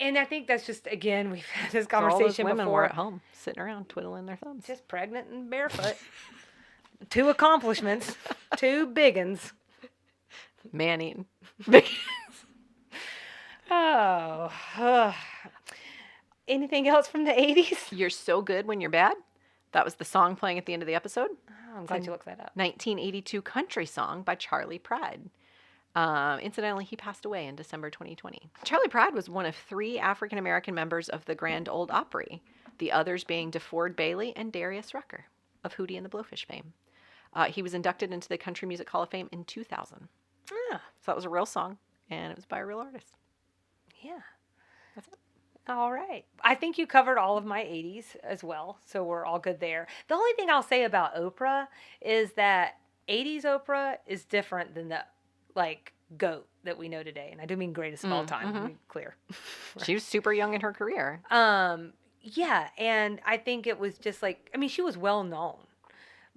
And I think that's just, again, we've had this All those conversation women before. were at home, sitting around, twiddling their thumbs. Just pregnant and barefoot. 2 accomplishments. 2 big uns. Man-eating. Oh. Anything else from the 80s? You're So Good When You're Bad. That was the song playing at the end of the episode. Oh, I'm glad you looked that up. 1982 country song by Charlie Pride. Incidentally, he passed away in December 2020. Charlie Pride was one of 3 African American members of the Grand Ole Opry, the others being DeFord Bailey and Darius Rucker of Hootie and the Blowfish fame. He was inducted into the Country Music Hall of Fame in 2000. Ah, So that was a real song, and it was by a real artist. yeah. That's it. All right. I think you covered all of my 80s as well, so we're all good there. The only thing I'll say about Oprah is that 80s Oprah is different than the like GOAT that we know today. And I do mean greatest of all time, to be clear. She was super young in her career. Yeah, and I think it was just like, I mean, she was well known,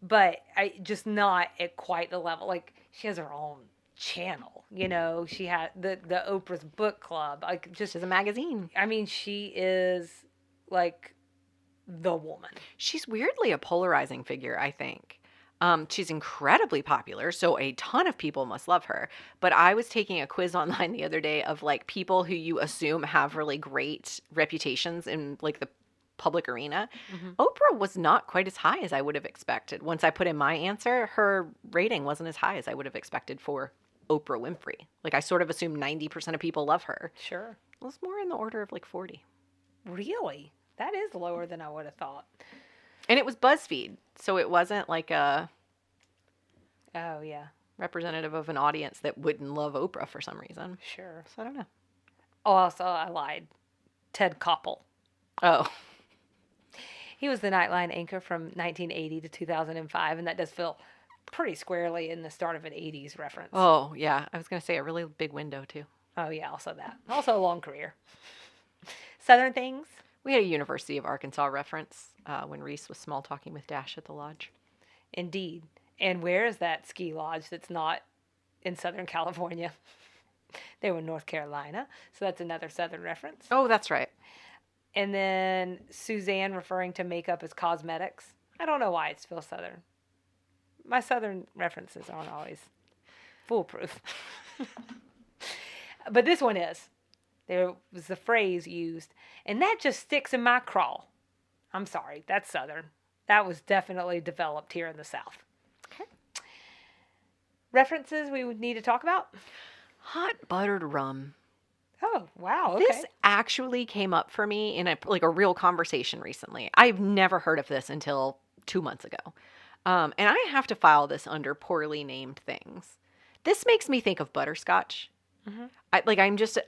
but I just not at quite the level. Like, she has her own channel, you know. She had the Oprah's book club. Like, just She's a magazine. I mean, she is like the woman. She's weirdly a polarizing figure, I think. She's incredibly popular, so a ton of people must love her. But I was taking a quiz online the other day of like people who you assume have really great reputations in like the public arena. Oprah was not quite as high as I would have expected. Once I put in my answer, her rating wasn't as high as I would have expected for Oprah Winfrey. Like I sort of assumed 90% of people love her. Sure. It was more in the order of like 40. Really? That is lower than I would have thought. And it was BuzzFeed, so it wasn't like a Oh, yeah. representative of an audience that wouldn't love Oprah for some reason. Sure. So I don't know. Oh, also, I lied. Ted Koppel. Oh, He was the Nightline anchor from 1980 to 2005, and that does feel pretty squarely in the start of an 80s reference. oh yeah. I was gonna say a really big window too. Oh, yeah, also that. Also a long career. Southern things? We had a University of Arkansas reference when Reese was small talking with Dash at the lodge. Indeed. And where is that ski lodge that's not in Southern California? They were in North Carolina, so that's another Southern reference. Oh, that's right. And then Suzanne referring to makeup as cosmetics. I don't know why it feels Southern. My Southern references aren't always foolproof. But this one is. There was a phrase used, and that just sticks in my craw. I'm sorry, that's Southern. That was definitely developed here in the South. Okay. References we would need to talk about? Hot buttered rum. Oh, wow, okay. This actually came up for me in a real conversation recently. I've never heard of this until 2 months ago. And I have to file this under poorly named things. This makes me think of butterscotch. I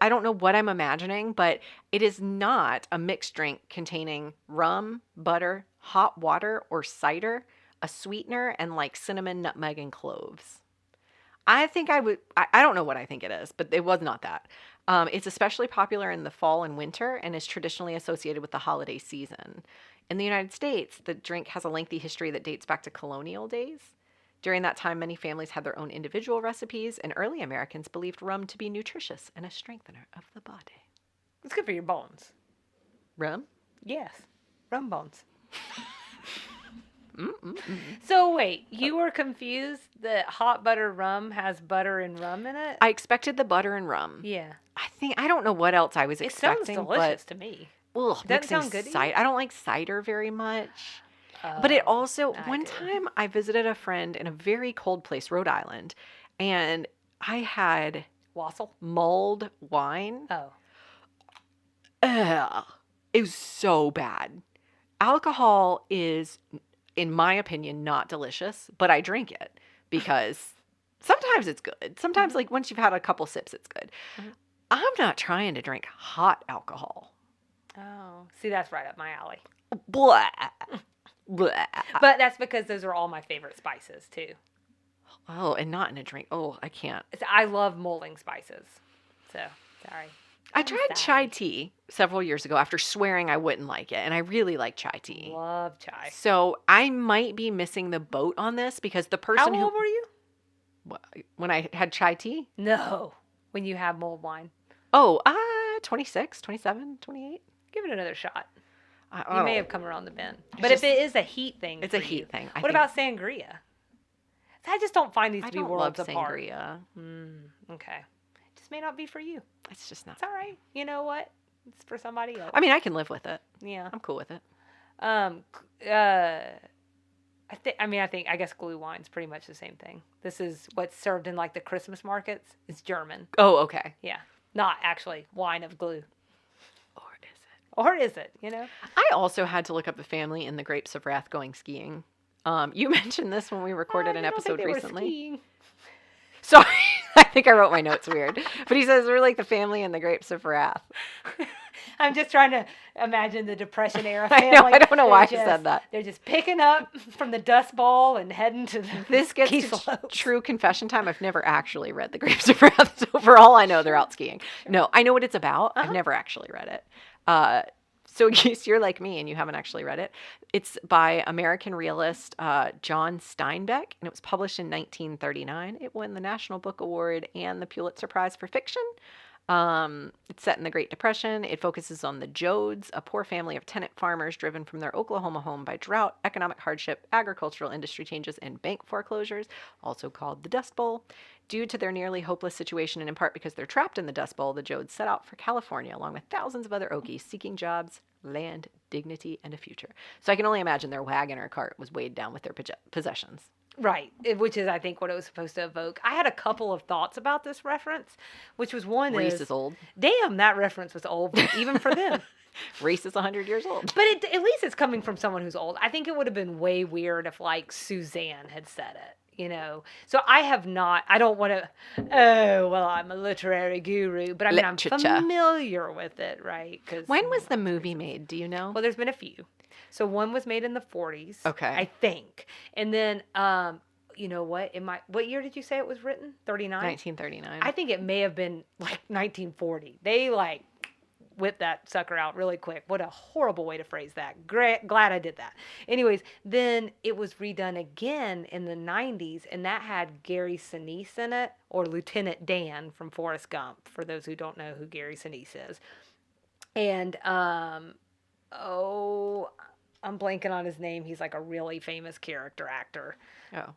don't know what I'm imagining, but it is not a mixed drink containing rum, butter, hot water, or cider, a sweetener, and like cinnamon, nutmeg, and cloves. I don't know what I think it is, but it was not that. It's especially popular in the fall and winter and is traditionally associated with the holiday season. In the United States, the drink has a lengthy history that dates back to colonial days. During that time, many families had their own individual recipes, and early Americans believed rum to be nutritious and a strengthener of the body. It's good for your bones. Rum? Yes, rum bones. So wait, you were confused that hot butter rum has butter and rum in it? I expected the butter and rum. Yeah. I don't know what else I was It sounds expecting. delicious to me. Ugh, Doesn't mixing sound good to you? cider. I don't like cider very much. But it also, I one do. time I visited a friend in a very cold place, Rhode Island, and I had Wassail? mulled wine. Oh. Ugh, it was so bad. Alcohol is, in my opinion, not delicious, but I drink it because sometimes it's good. Sometimes, like, once you've had a couple sips, it's good. I'm not trying to drink hot alcohol. Oh. See, that's right up my alley. Blah. Blah. But that's because those are all my favorite spices, too. Oh, and not in a drink. Oh, I can't. I love molding spices. So, sorry. I I'm tried sad. chai tea several years ago after swearing I wouldn't like it, and I really like chai tea. Love chai. So I might be missing the boat on this because the person How old were you? when I had chai tea? No. When you have mulled wine. Oh, 26, 27, 28. Give it another shot. I You may don't- have come around the bend. It's But just- if it is a heat thing, It's a for heat you, thing. What about sangria? I just don't find these I to be don't worlds love apart. sangria. Okay. just may not be for you. It's just not. It's all right. You know what? It's for somebody else. I mean, I can live with it. Yeah. I'm cool with it. I guess glue wine's pretty much the same thing. This is what's served in like the Christmas markets. It's German. Oh, okay. Yeah. Not actually wine of glue. Or is it? Or is it, you know? I also had to look up the family in the Grapes of Wrath going skiing. You mentioned this when we recorded an episode recently. Sorry, I think I wrote my notes weird. But he says we're like the family in the Grapes of Wrath. I'm just trying to imagine the Depression era I family. know, I don't know why I said that. They're just picking up from the Dust Bowl and heading to the This gets ski to slopes. true confession time. I've never actually read the Grapes of Wrath, so for all I know, they're out skiing. No, I know what it's about. I've never actually read it. So in case you're like me and you haven't actually read it, it's by American realist John Steinbeck, and it was published in 1939. It won the National Book Award and the Pulitzer Prize for fiction. It's set in the Great Depression. It focuses on the Joads, a poor family of tenant farmers driven from their Oklahoma home by drought, economic hardship, agricultural industry changes, and bank foreclosures, also called the Dust Bowl. Due to their nearly hopeless situation, and in part because they're trapped in the Dust Bowl, the Joads set out for California along with thousands of other Okies seeking jobs, land, dignity, and a future. So I can only imagine their wagon or cart was weighed down with their possessions. Right, which is, I think, what it was supposed to evoke. I had a couple of thoughts about this reference, which was one Reese is old. Damn, that reference was old, even for them. Reese is 100 years old. But at least it's coming from someone who's old. I think it would have been way weird if, like, Suzanne had said it. You know, so I don't want to, oh, well, I'm a literary guru, but I mean, I'm familiar with it, right? When was the movie made? Do you know? Well, there's been a few. So one was made in the 40s. Okay. I think. And then, you know what? What year did you say it was written? 39? 1939. I think it may have been like 1940. They like whip that sucker out really quick. What a horrible way to phrase that. Glad I did that. Anyways, then it was redone again in the 90s, and that had Gary Sinise in it, or Lieutenant Dan from Forrest Gump, for those who don't know who Gary Sinise is. And, I'm blanking on his name. He's like a really famous character actor. Oh.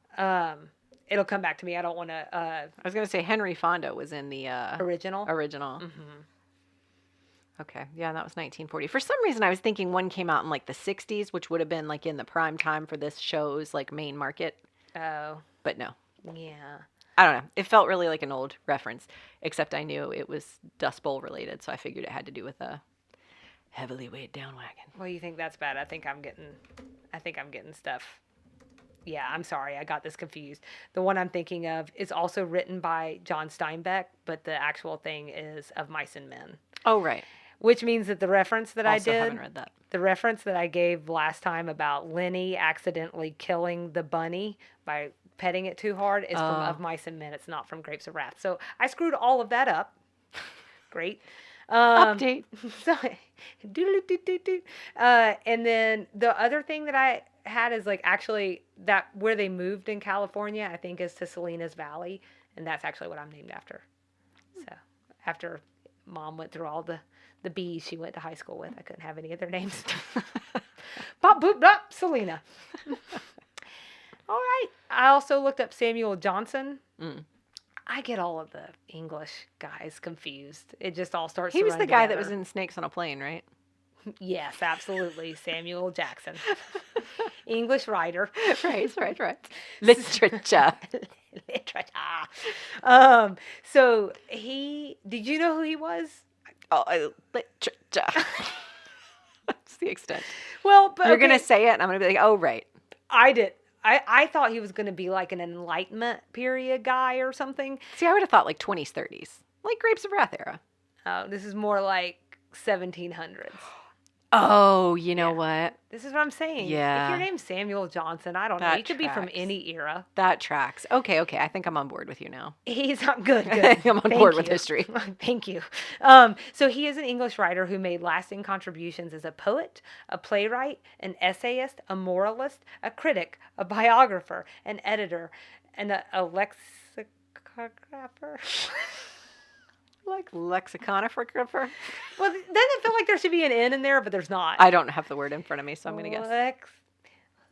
It'll come back to me. I don't want to... I was going to say Henry Fonda was in the... Original? Original. Mm-hmm. Okay. Yeah, that was 1940. For some reason, I was thinking one came out in like the 60s, which would have been like in the prime time for this show's like main market. Oh. But no. Yeah. I don't know. It felt really like an old reference, except I knew it was Dust Bowl related, so I figured it had to do with a heavily weighed down wagon. Well, you think that's bad? I think I'm getting stuff. Yeah, I'm sorry. I got this confused. The one I'm thinking of is also written by John Steinbeck, but the actual thing is Of Mice and Men. Oh, right. Which means that the reference that I did, haven't read that. The reference that I gave last time about Lenny accidentally killing the bunny by petting it too hard is from Of Mice and Men. It's not from Grapes of Wrath. So I screwed all of that up. Great. Update. So, and then the other thing that I had is like actually that where they moved in California, I think is to Salinas Valley. And that's actually what I'm named after. So after Mom went through all the bees she went to high school with, I couldn't have any of their names. Bop, boop, bop, Selena. All right. I also looked up Samuel Johnson. Mm. I get all of the English guys confused. It just all starts He to was run the guy that together. was in Snakes on a Plane, right? Yes, absolutely. Samuel Jackson. English writer. Right. Literature. Literature. So did you know who he was? Oh, literature. That's the extent. Well, but you're going to say it, and I'm going to be like, oh, right. I did. I thought he was going to be like an Enlightenment period guy or something. See, I would have thought like 20s, 30s. Like Grapes of Wrath era. Oh, this is more like 1700s. Oh, you know what? This is what I'm saying. Yeah. If your name's Samuel Johnson, I don't know. He could be from any era. That tracks. Okay. I think I'm on board with you now. He's not good. I'm on board with history. Thank you. So he is an English writer who made lasting contributions as a poet, a playwright, an essayist, a moralist, a critic, a biographer, an editor, and a lexicographer. Like lexiconographer? Well, doesn't it feel like there should be an N in there, but there's not? I don't have the word in front of me, so I'm going to guess.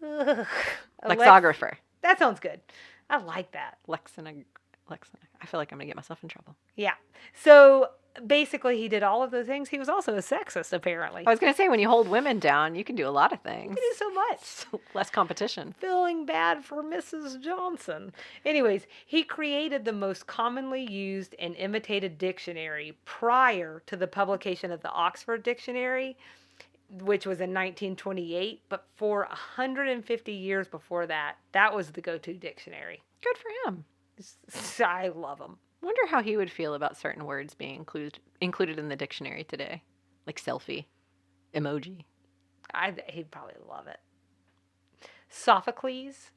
Lexographer. Lexographer. That sounds good. I like that. Alexa, I feel like I'm going to get myself in trouble. Yeah. So basically, he did all of those things. He was also a sexist, apparently. I was going to say, when you hold women down, you can do a lot of things. You can do so much. Less competition. Feeling bad for Mrs. Johnson. Anyways, he created the most commonly used and imitated dictionary prior to the publication of the Oxford Dictionary, which was in 1928. But for 150 years before that, that was the go-to dictionary. Good for him. I love him. Wonder how he would feel about certain words being included in the dictionary today, like selfie, emoji. He'd probably love it. Sophocles.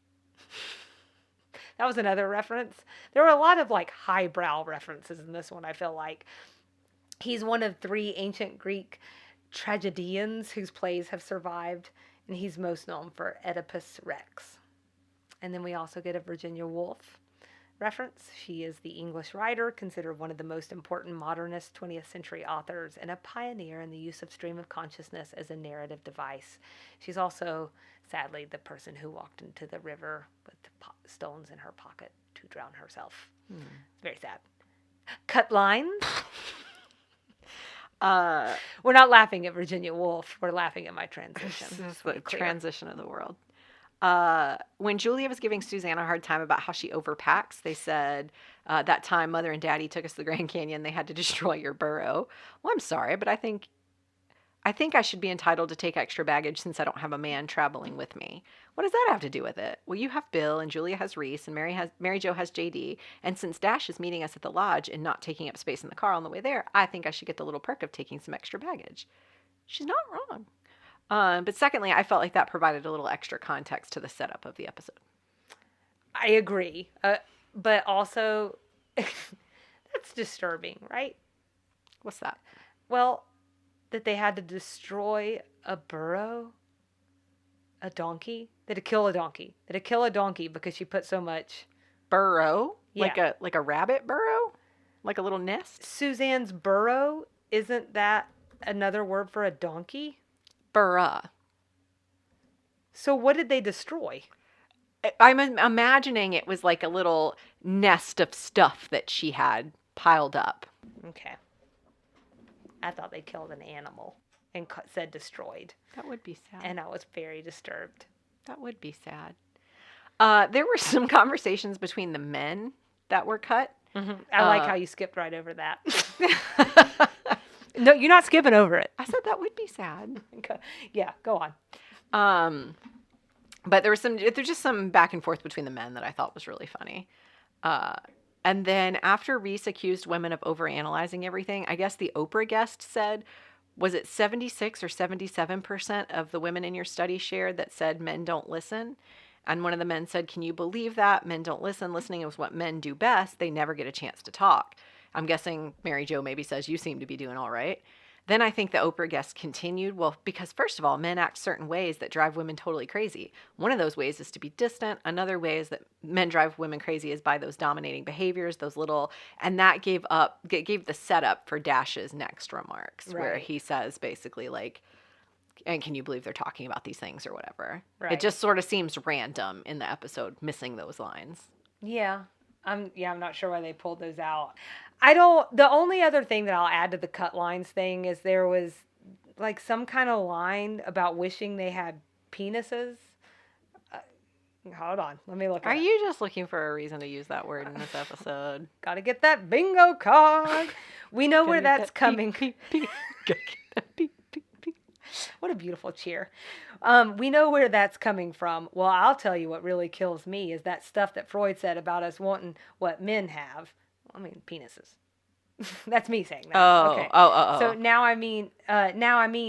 That was another reference. There were a lot of like highbrow references in this one, I feel like. He's one of 3 ancient Greek tragedians whose plays have survived, and he's most known for Oedipus Rex. And then we also get a Virginia Woolf reference. She is the English writer, considered one of the most important modernist 20th century authors, and a pioneer in the use of stream of consciousness as a narrative device. She's also, sadly, the person who walked into the river with stones in her pocket to drown herself. Very sad. Cut lines. We're not laughing at Virginia Woolf. We're laughing at my transition. This is the transition of the world. When Julia was giving Suzanne a hard time about how she overpacks, they said, that time Mother and Daddy took us to the Grand Canyon, they had to destroy your burro. Well, I'm sorry, but I think I should be entitled to take extra baggage since I don't have a man traveling with me. What does that have to do with it? Well, you have Bill, and Julia has Reese, and Mary Jo has JD, and since Dash is meeting us at the lodge and not taking up space in the car on the way there, I think I should get the little perk of taking some extra baggage. She's not wrong. But secondly, I felt like that provided a little extra context to the setup of the episode. I agree. But also, that's disturbing, right? What's that? Well, that they had to destroy a burro, a donkey, that to kill a donkey, because she put so much burrow, yeah. like a rabbit burrow, like a little nest. Suzanne's burrow, isn't that another word for a donkey? Burra. So what did they destroy? I'm imagining it was like a little nest of stuff that she had piled up. Okay. I thought they killed an animal and said destroyed. That would be sad. And I was very disturbed. That would be sad. There were some conversations between the men that were cut. Mm-hmm. I like how you skipped right over that. No, you're not skipping over it. I said that would be sad. Yeah, go on. But there's just some back and forth between the men that I thought was really funny. And then after Reese accused women of overanalyzing everything, I guess the Oprah guest said, was it 76 or 77% of the women in your study shared that said men don't listen? And one of the men said, can you believe that? Men don't listen. Listening is what men do best. They never get a chance to talk. I'm guessing Mary Jo maybe says, you seem to be doing all right. Then I think the Oprah guest continued, well, because first of all, men act certain ways that drive women totally crazy. One of those ways is to be distant. Another way is that men drive women crazy is by those dominating behaviors, and that gave the setup for Dash's next remarks, right, where he says basically like, and can you believe they're talking about these things or whatever? Right. It just sort of seems random in the episode, missing those lines. Yeah. I'm not sure why they pulled those out. The only other thing that I'll add to the cut lines thing is there was like some kind of line about wishing they had penises. Hold on. Let me look at it. Are you just looking for a reason to use that word in this episode? Gotta get that bingo card. We know where that's coming. What a beautiful cheer. We know where that's coming from. Well, I'll tell you what really kills me is that stuff that Freud said about us wanting what men have. I mean, penises. That's me saying that. Oh, okay. Oh. So now I mean,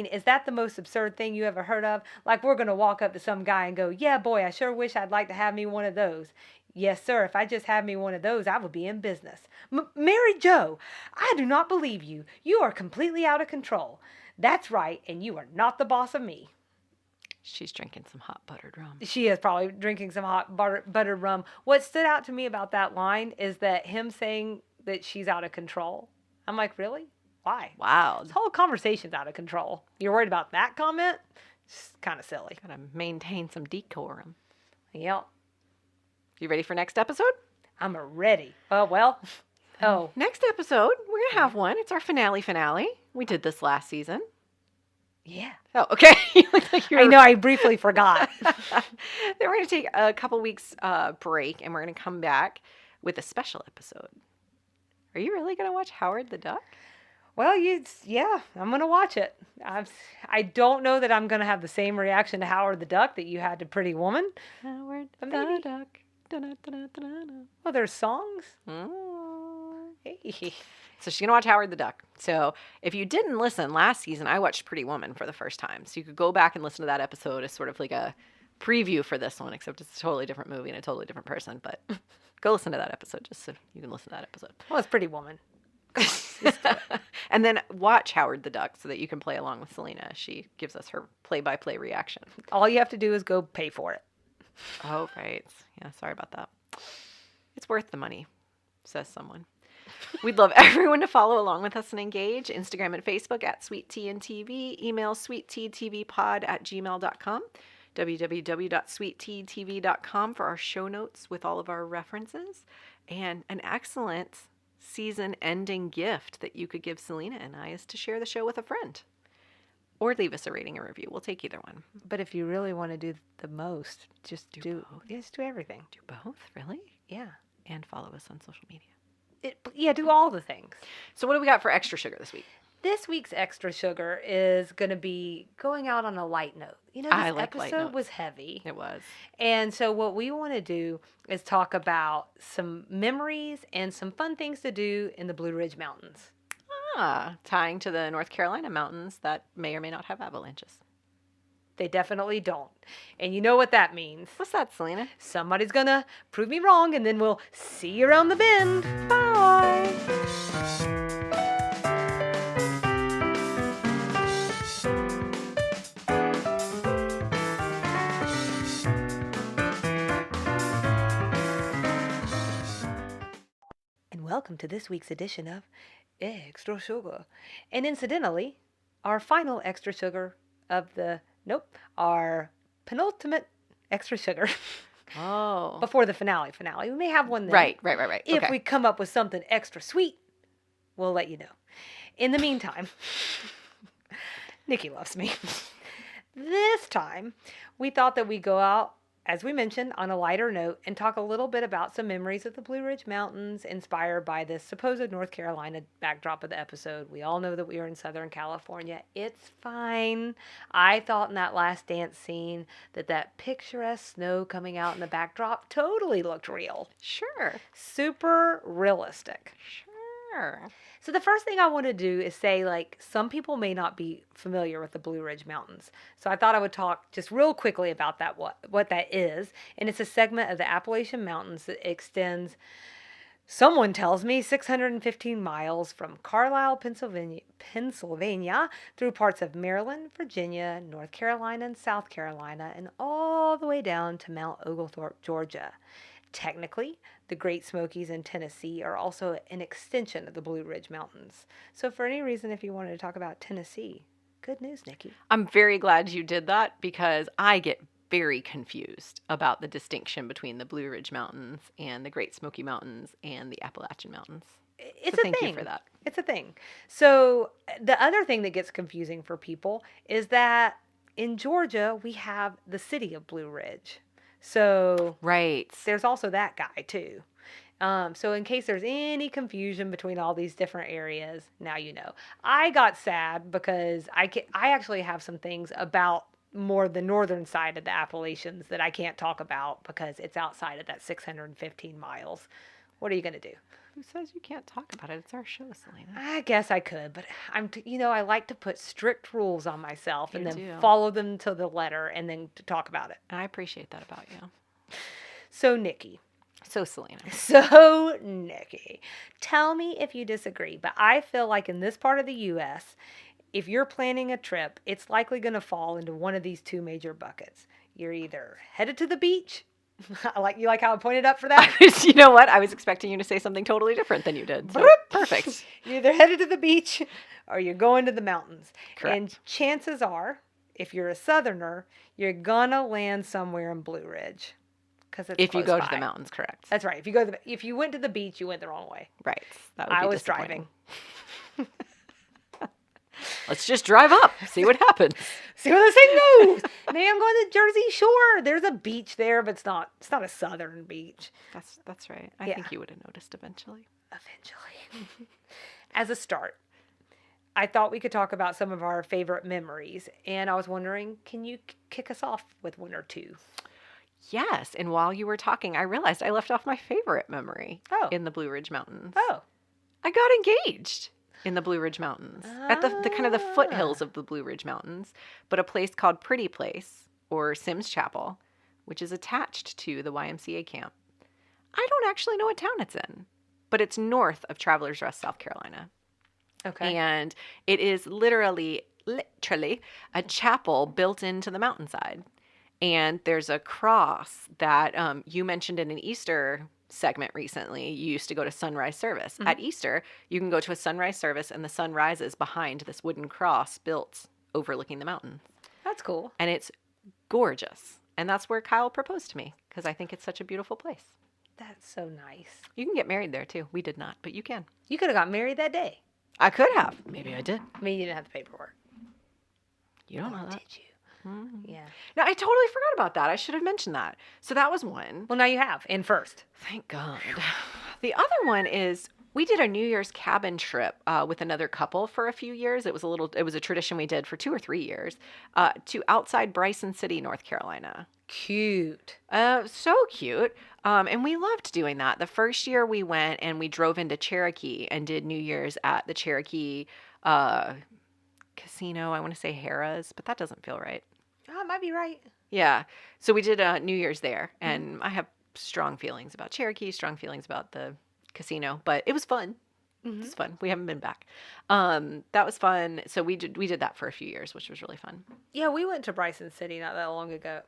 is that the most absurd thing you ever heard of? Like we're going to walk up to some guy and go, yeah, boy, I sure wish I'd like to have me one of those. Yes, sir. If I just had me one of those, I would be in business. Mary Jo, I do not believe you. You are completely out of control. That's right, and you are not the boss of me. She's drinking some hot buttered rum. She is probably drinking some hot buttered rum. What stood out to me about that line is that him saying that she's out of control. I'm like, really? Why? Wow. This whole conversation's out of control. You're worried about that comment? It's kind of silly. Gotta maintain some decorum. Yep. You ready for next episode? I'm ready. Well. Oh, Next episode, we're going to have one. It's our finale. We did this last season. yeah. Oh, okay. You look like I know, I briefly forgot. Then we're going to take a couple weeks break, and we're going to come back with a special episode. Are you really going to watch Howard the Duck? Well, yeah, I'm going to watch it. I don't know that I'm going to have the same reaction to Howard the Duck that you had to Pretty Woman. Howard But the maybe. Duck. Da-da-da-da-da-da. Well, there's songs. Mm. Hey. So she's going to watch Howard the Duck. So if you didn't listen last season, I watched Pretty Woman for the first time. So you could go back and listen to that episode as sort of like a preview for this one, except it's a totally different movie and a totally different person. But go listen to that episode just so you can listen to that episode. Well, it's Pretty Woman. And then watch Howard the Duck so that you can play along with Selena as she gives us her play-by-play reaction. All you have to do is go pay for it. Oh, right. Yeah, sorry about that. It's worth the money, says someone. We'd love everyone to follow along with us and engage. Instagram and Facebook at Sweet Tea and TV. Email sweetteatvpod@gmail.com. www.sweetteatv.com for our show notes with all of our references. And an excellent season-ending gift that you could give Selena and I is to share the show with a friend. Or leave us a rating and review. We'll take either one. But if you really want to do the most, just Do both. Just do everything. Do both? Really? Yeah. And follow us on social media. Do all the things. So what do we got for extra sugar this week? This week's extra sugar is going to be going out on a light note. You know, this I like light episode notes. was heavy. It was. And so what we want to do is talk about some memories and some fun things to do in the Blue Ridge Mountains. Tying to the North Carolina mountains that may or may not have avalanches. They definitely don't. And you know what that means. What's that, Selena? Somebody's going to prove me wrong, and then we'll see you around the bend. Bye! And welcome to this week's edition of Extra Sugar. And incidentally, our final extra sugar of our penultimate extra sugar Oh. before the finale. We may have one then. Right. If Okay. we come up with something extra sweet, we'll let you know. In the meantime, Nikki loves me. This time, we thought that we'd go out, as we mentioned, on a lighter note and talk a little bit about some memories of the Blue Ridge Mountains inspired by this supposed North Carolina backdrop of the episode. We all know that we are in Southern California. It's fine. I thought in that last dance scene that picturesque snow coming out in the backdrop totally looked real. Sure. Super realistic. Sure. So the first thing I want to do is say, some people may not be familiar with the Blue Ridge Mountains. So I thought I would talk just real quickly about that, what that is. And it's a segment of the Appalachian Mountains that extends, someone tells me, 615 miles from Carlisle, Pennsylvania, through parts of Maryland, Virginia, North Carolina, and South Carolina, and all the way down to Mount Oglethorpe, Georgia. Technically, the Great Smokies in Tennessee are also an extension of the Blue Ridge Mountains. So for any reason, if you wanted to talk about Tennessee, good news, Nikki. I'm very glad you did that because I get very confused about the distinction between the Blue Ridge Mountains and the Great Smoky Mountains and the Appalachian Mountains. It's So a thank thing. you for that. It's a thing. So the other thing that gets confusing for people is that in Georgia, we have the city of Blue Ridge. So Right. there's also that guy too. So in case there's any confusion between all these different areas, now you know. I got sad because I actually have some things about more the northern side of the Appalachians that I can't talk about because it's outside of that 615 miles. What are you going to do? Who says you can't talk about it? It's our show, Selena. I guess I could, but I like to put strict rules on myself and You then do. follow them to the letter and then to talk about it. I appreciate that about you. So Nikki, tell me if you disagree, but I feel like in this part of the U.S., if you're planning a trip, it's likely going to fall into one of these two major buckets. You're either headed to the beach. You like how I pointed up for that? You know what? I was expecting you to say something totally different than you did. So perfect. You're either headed to the beach or you're going to the mountains. Correct. And chances are, if you're a Southerner, you're going to land somewhere in Blue Ridge. because it's If you close go by. to the mountains, correct. That's right. If you went to the beach, you went the wrong way. Right. That would I be was disappointing. driving. Let's just drive up, see what happens. See where this thing goes. Maybe I'm going to Jersey Shore. There's a beach there, but it's not a southern beach. That's right. I Yeah. think you would have noticed eventually. Eventually. As a start, I thought we could talk about some of our favorite memories, and I was wondering, can you kick us off with one or two? Yes, and while you were talking, I realized I left off my favorite memory in the Blue Ridge Mountains. Oh. I got engaged in the Blue Ridge Mountains, at the kind of the foothills of the Blue Ridge Mountains, but a place called Pretty Place, or Sims Chapel, which is attached to the YMCA camp. I don't actually know what town it's in, but it's north of Travelers Rest, South Carolina. Okay. And it is literally a chapel built into the mountainside. And there's a cross that you mentioned in an Easter segment recently. You used to go to sunrise service. Mm-hmm. At Easter, you can go to a sunrise service, and the sun rises behind this wooden cross built overlooking the mountains. That's cool. And it's gorgeous. And that's where Kyle proposed to me, because I think it's such a beautiful place. That's so nice. You can get married there, too. We did not, but you can. You could have got married that day. I could have. Maybe I did. I mean, you didn't have the paperwork. You don't know that. Did you? Mm-hmm. Yeah. No, I totally forgot about that. I should have mentioned that. So that was one. Well, now you have, and first. Thank God. The other one is we did a New Year's cabin trip with another couple for a few years. It was a tradition we did for 2 or 3 years to outside Bryson City, North Carolina. Cute. So cute. And we loved doing that. The first year we went and we drove into Cherokee and did New Year's at the Cherokee casino. I want to say Harrah's, but that doesn't feel right. Oh, it might be right. Yeah. So we did New Year's there, and I have strong feelings about Cherokee, strong feelings about the casino, but it was fun. Mm-hmm. It was fun. We haven't been back. That was fun. So we did that for a few years, which was really fun. Yeah, we went to Bryson City not that long ago.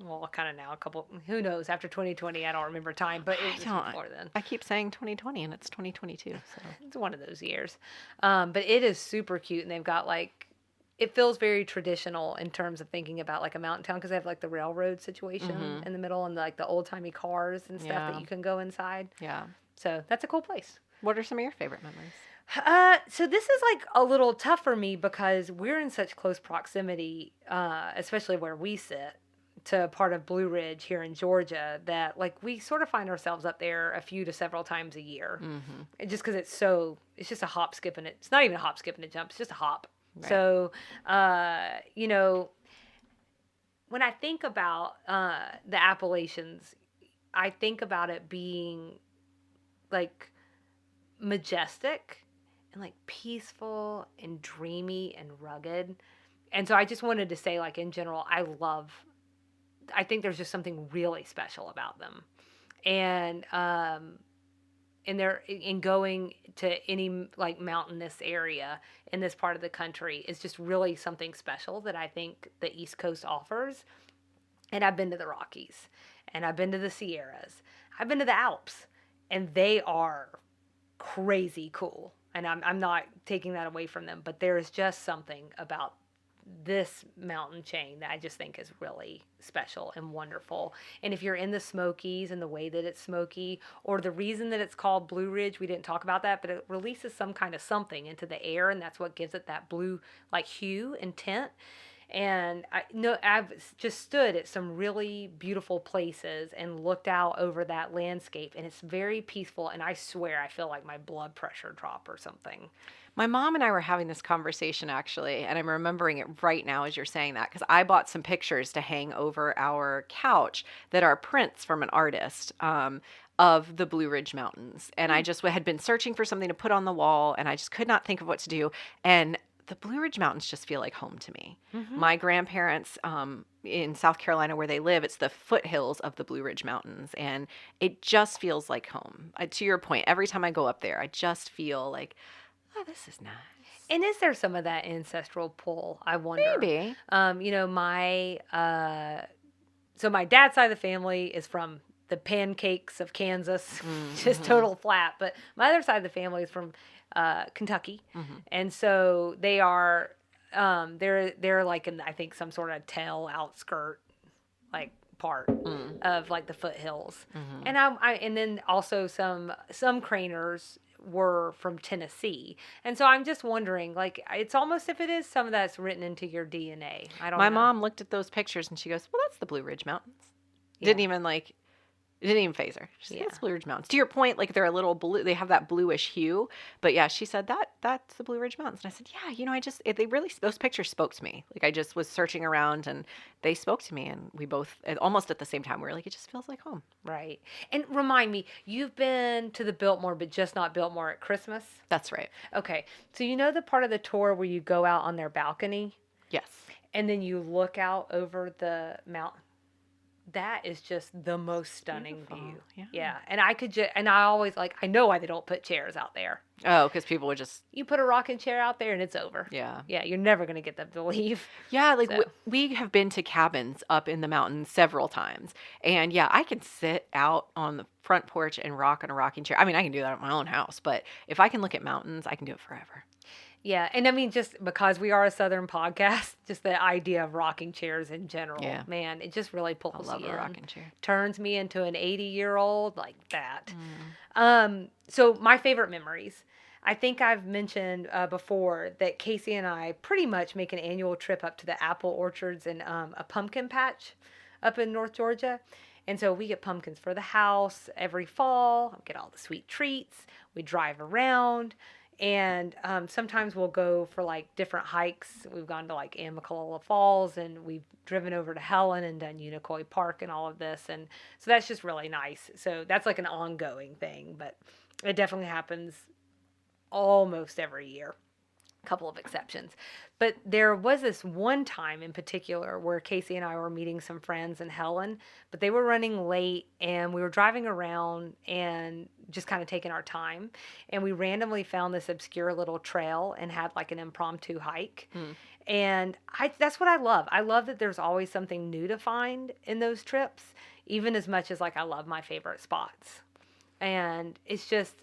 Well, kind of now, who knows, after 2020, I don't remember time, but it was before then. I keep saying 2020 and it's 2022. So it's one of those years. But it is super cute, and they've got it feels very traditional in terms of thinking about like a mountain town, because they have like the railroad situation in the middle and like the old timey cars and stuff that you can go inside. Yeah. So that's a cool place. What are some of your favorite memories? So this is like a little tough for me because we're in such close proximity, especially where we sit, to part of Blue Ridge here in Georgia, that like we sort of find ourselves up there a few to several times a year. Mm-hmm. Just because it's just a hop, skip, and it's not even a hop, skip, and a jump. It's just a hop. Right. So, when I think about the Appalachians, I think about it being like majestic and like peaceful and dreamy and rugged. And so I just wanted to say, like, in general, I think there's just something really special about them. And in going to any like mountainous area in this part of the country is just really something special that I think the East Coast offers. And I've been to the Rockies, and I've been to the Sierras, I've been to the Alps, and they are crazy cool. And I'm not taking that away from them, but there is just something about this mountain chain that I just think is really special and wonderful. And if you're in the Smokies and the way that it's smoky, or the reason that it's called Blue Ridge, we didn't talk about that, but it releases some kind of something into the air, and that's what gives it that blue like hue and tint. And I've just stood at some really beautiful places and looked out over that landscape, and it's very peaceful, and I swear I feel like my blood pressure drop or something. My mom and I were having this conversation, actually, and I'm remembering it right now as you're saying that, because I bought some pictures to hang over our couch that are prints from an artist of the Blue Ridge Mountains. And I just had been searching for something to put on the wall, and I just could not think of what to do. And the Blue Ridge Mountains just feel like home to me. Mm-hmm. My grandparents in South Carolina, where they live, it's the foothills of the Blue Ridge Mountains, and it just feels like home. To your point, every time I go up there, I just feel like, oh, this is nice. And is there some of that ancestral pull? I wonder. Maybe. So my dad's side of the family is from the pancakes of Kansas, just total flat. But my other side of the family is from Kentucky, and so they are they're like in, I think, some sort of tail outskirt like part Mm. of like the foothills. Mm-hmm. And and then also some craners were from Tennessee. And so I'm just wondering, like, it's almost if it is some of that's written into your DNA. I don't My know. mom looked at those pictures and she goes, "Well, that's the Blue Ridge Mountains." Yeah. Didn't even like. It didn't even phase her. She said, Yeah. "That's Blue Ridge Mountains." To your point, like they're a little blue. They have that bluish hue. But yeah, she said that's the Blue Ridge Mountains. And I said, "Yeah, they really those pictures spoke to me. Like I just was searching around and they spoke to me, and we both almost at the same time we were like, it just feels like home." Right. And remind me, you've been to the Biltmore, but just not Biltmore at Christmas? That's right. Okay. So you know the part of the tour where you go out on their balcony Yes. and then you look out over the mountain? That is just the most stunning Beautiful. view. Yeah. And I always like, I know why they don't put chairs out there. Oh, because people would just. You put a rocking chair out there and it's over. Yeah. Yeah, you're never going to get them to leave. Yeah, like So. we have been to cabins up in the mountains several times. And yeah, I can sit out on the front porch and rock on a rocking chair. I mean, I can do that at my own house, but if I can look at mountains, I can do it forever. Yeah, and I mean, just because we are a Southern podcast, just the idea of rocking chairs in general, Yeah. man, it just really I pulls love you a in. rocking chair. Turns me into an 80-year-old like that. So my favorite memories. I think I've mentioned before that Casey and I pretty much make an annual trip up to the apple orchards and a pumpkin patch up in North Georgia. And so we get pumpkins for the house every fall, get all the sweet treats. We drive around. And sometimes we'll go for like different hikes. We've gone to like Amicalola Falls and we've driven over to Helen and done Unicoi Park and all of this. And so that's just really nice. So that's like an ongoing thing, but it definitely happens almost every year. A couple of exceptions. But there was this one time in particular where Casey and I were meeting some friends in Helen, but they were running late and we were driving around and just kind of taking our time. And we randomly found this obscure little trail and had like an impromptu hike. And that's what I love. I love that there's always something new to find in those trips, even as much as like I love my favorite spots. And it's just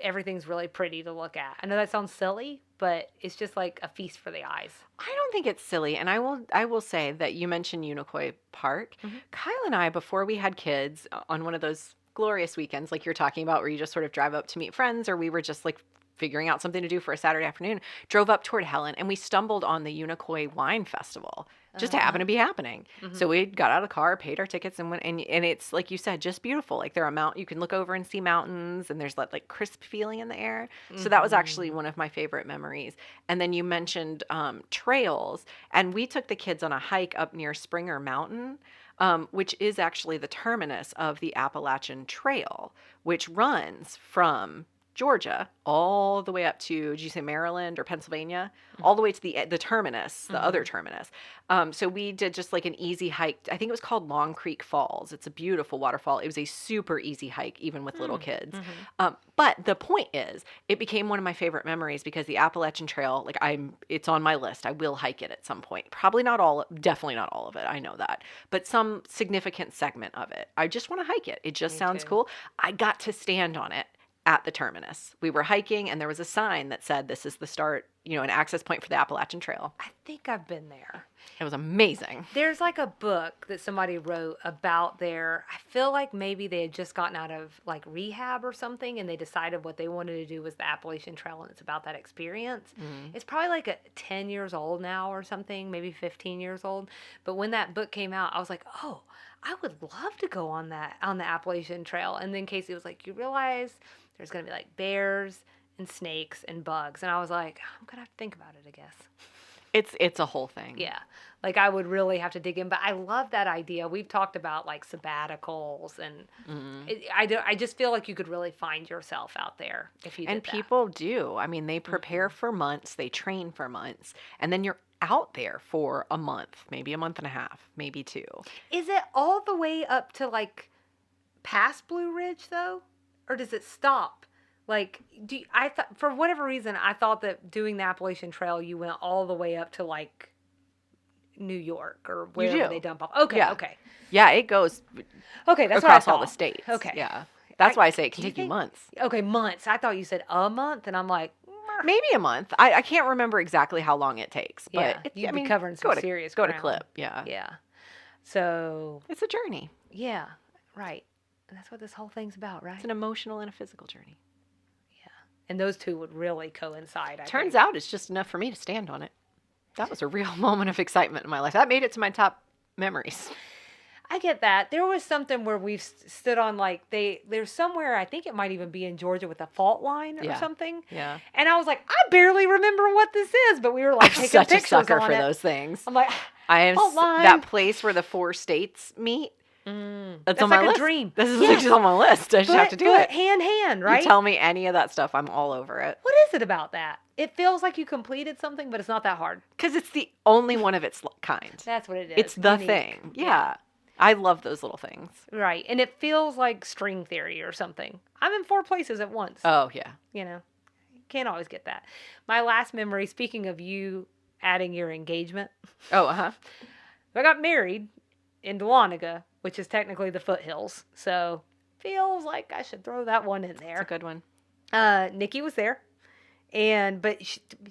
everything's really pretty to look at. I know that sounds silly, but it's just like a feast for the eyes. I don't think it's silly, and I will say that you mentioned Unicoi Park. Kyle and I, before we had kids, on one of those glorious weekends like you're talking about, where you just sort of drive up to meet friends, or we were just like figuring out something to do for a Saturday afternoon, drove up toward Helen, and we stumbled on the Unicoi Wine Festival. Just happened to be happening. So we got out of the car, paid our tickets, and went. And it's like you said, just beautiful. Like there are you can look over and see mountains, and there's that like crisp feeling in the air. So that was actually one of my favorite memories. And then you mentioned trails, and we took the kids on a hike up near Springer Mountain, which is actually the terminus of the Appalachian Trail, which runs from Georgia all the way up to, did you say Maryland or Pennsylvania? All the way to the terminus, the other terminus. So we did just like an easy hike. I think it was called Long Creek Falls. It's a beautiful waterfall. It was a super easy hike, even with little kids. But the point is, it became one of my favorite memories because the Appalachian Trail, like it's on my list. I will hike it at some point. Probably not all, definitely not all of it. I know that. But some significant segment of it. I just want to hike it. It just sounds cool. I got to stand on it at the terminus. We were hiking and there was a sign that said, this is the start, an access point for the Appalachian Trail. I think I've been there. It was amazing. There's like a book that somebody wrote about I feel like maybe they had just gotten out of like rehab or something and they decided what they wanted to do was the Appalachian Trail, and it's about that experience. It's probably like 10 years old now or something, maybe 15 years old. But when that book came out, I was like, oh, I would love to go on the Appalachian Trail. And then Casey was like, you realize there's going to be like bears and snakes and bugs. And I was like, I'm going to have to think about it, I guess. It's a whole thing. Yeah. Like I would really have to dig in, but I love that idea. We've talked about like sabbaticals and I just feel like you could really find yourself out there if you did And that. people do. I mean, they prepare for months, they train for months, and then you're out there for a month, maybe a month and a half, maybe 2. Is it all the way up to like past Blue Ridge though? Or does it stop? Like, I thought for whatever reason, I thought that doing the Appalachian Trail, you went all the way up to like New York or wherever they dump off. Okay, Yeah. okay. Yeah, it goes Okay, that's across what I all the thought. states. Okay. Yeah. That's why I say it can do you take you think- months. Okay, months. I thought you said a month, and I'm like, Maybe a month. I can't remember exactly how long it takes. But yeah, you'd be covering some serious Go to ground. clip. Yeah. Yeah. So, It's a journey. yeah, right. And that's what this whole thing's about, It's right? an emotional and a physical journey. Yeah. And those two would really coincide, I Turns think. out it's just enough for me to stand on it. That was a real moment of excitement in my life. That made it to my top memories. I get that. There was something where we've stood on like there's somewhere, I think it might even be in Georgia, with a fault line or Yeah. something. Yeah. And I was like, I barely remember what this is, but we were like I'm taking such a pictures sucker on for it. those things. I'm like, I am fault line. that place where the 4 states meet. That's on my like list. a dream. This is Yes. like on my list. I just have to do it. Hand, right? You tell me any of that stuff, I'm all over it. What is it about that? It feels like you completed something, but it's not that hard. Because it's the only one of its kind. That's what it is. It's the Unique. thing. Yeah. I love those little things. Right. And it feels like string theory or something. I'm in 4 places at once. Oh, yeah. You know, can't always get that. My last memory, speaking of you adding your engagement, Oh, uh-huh. I got married in Dahlonega, which is technically the foothills. So feels like I should throw that one in It's a there. good one. Nikki was there. But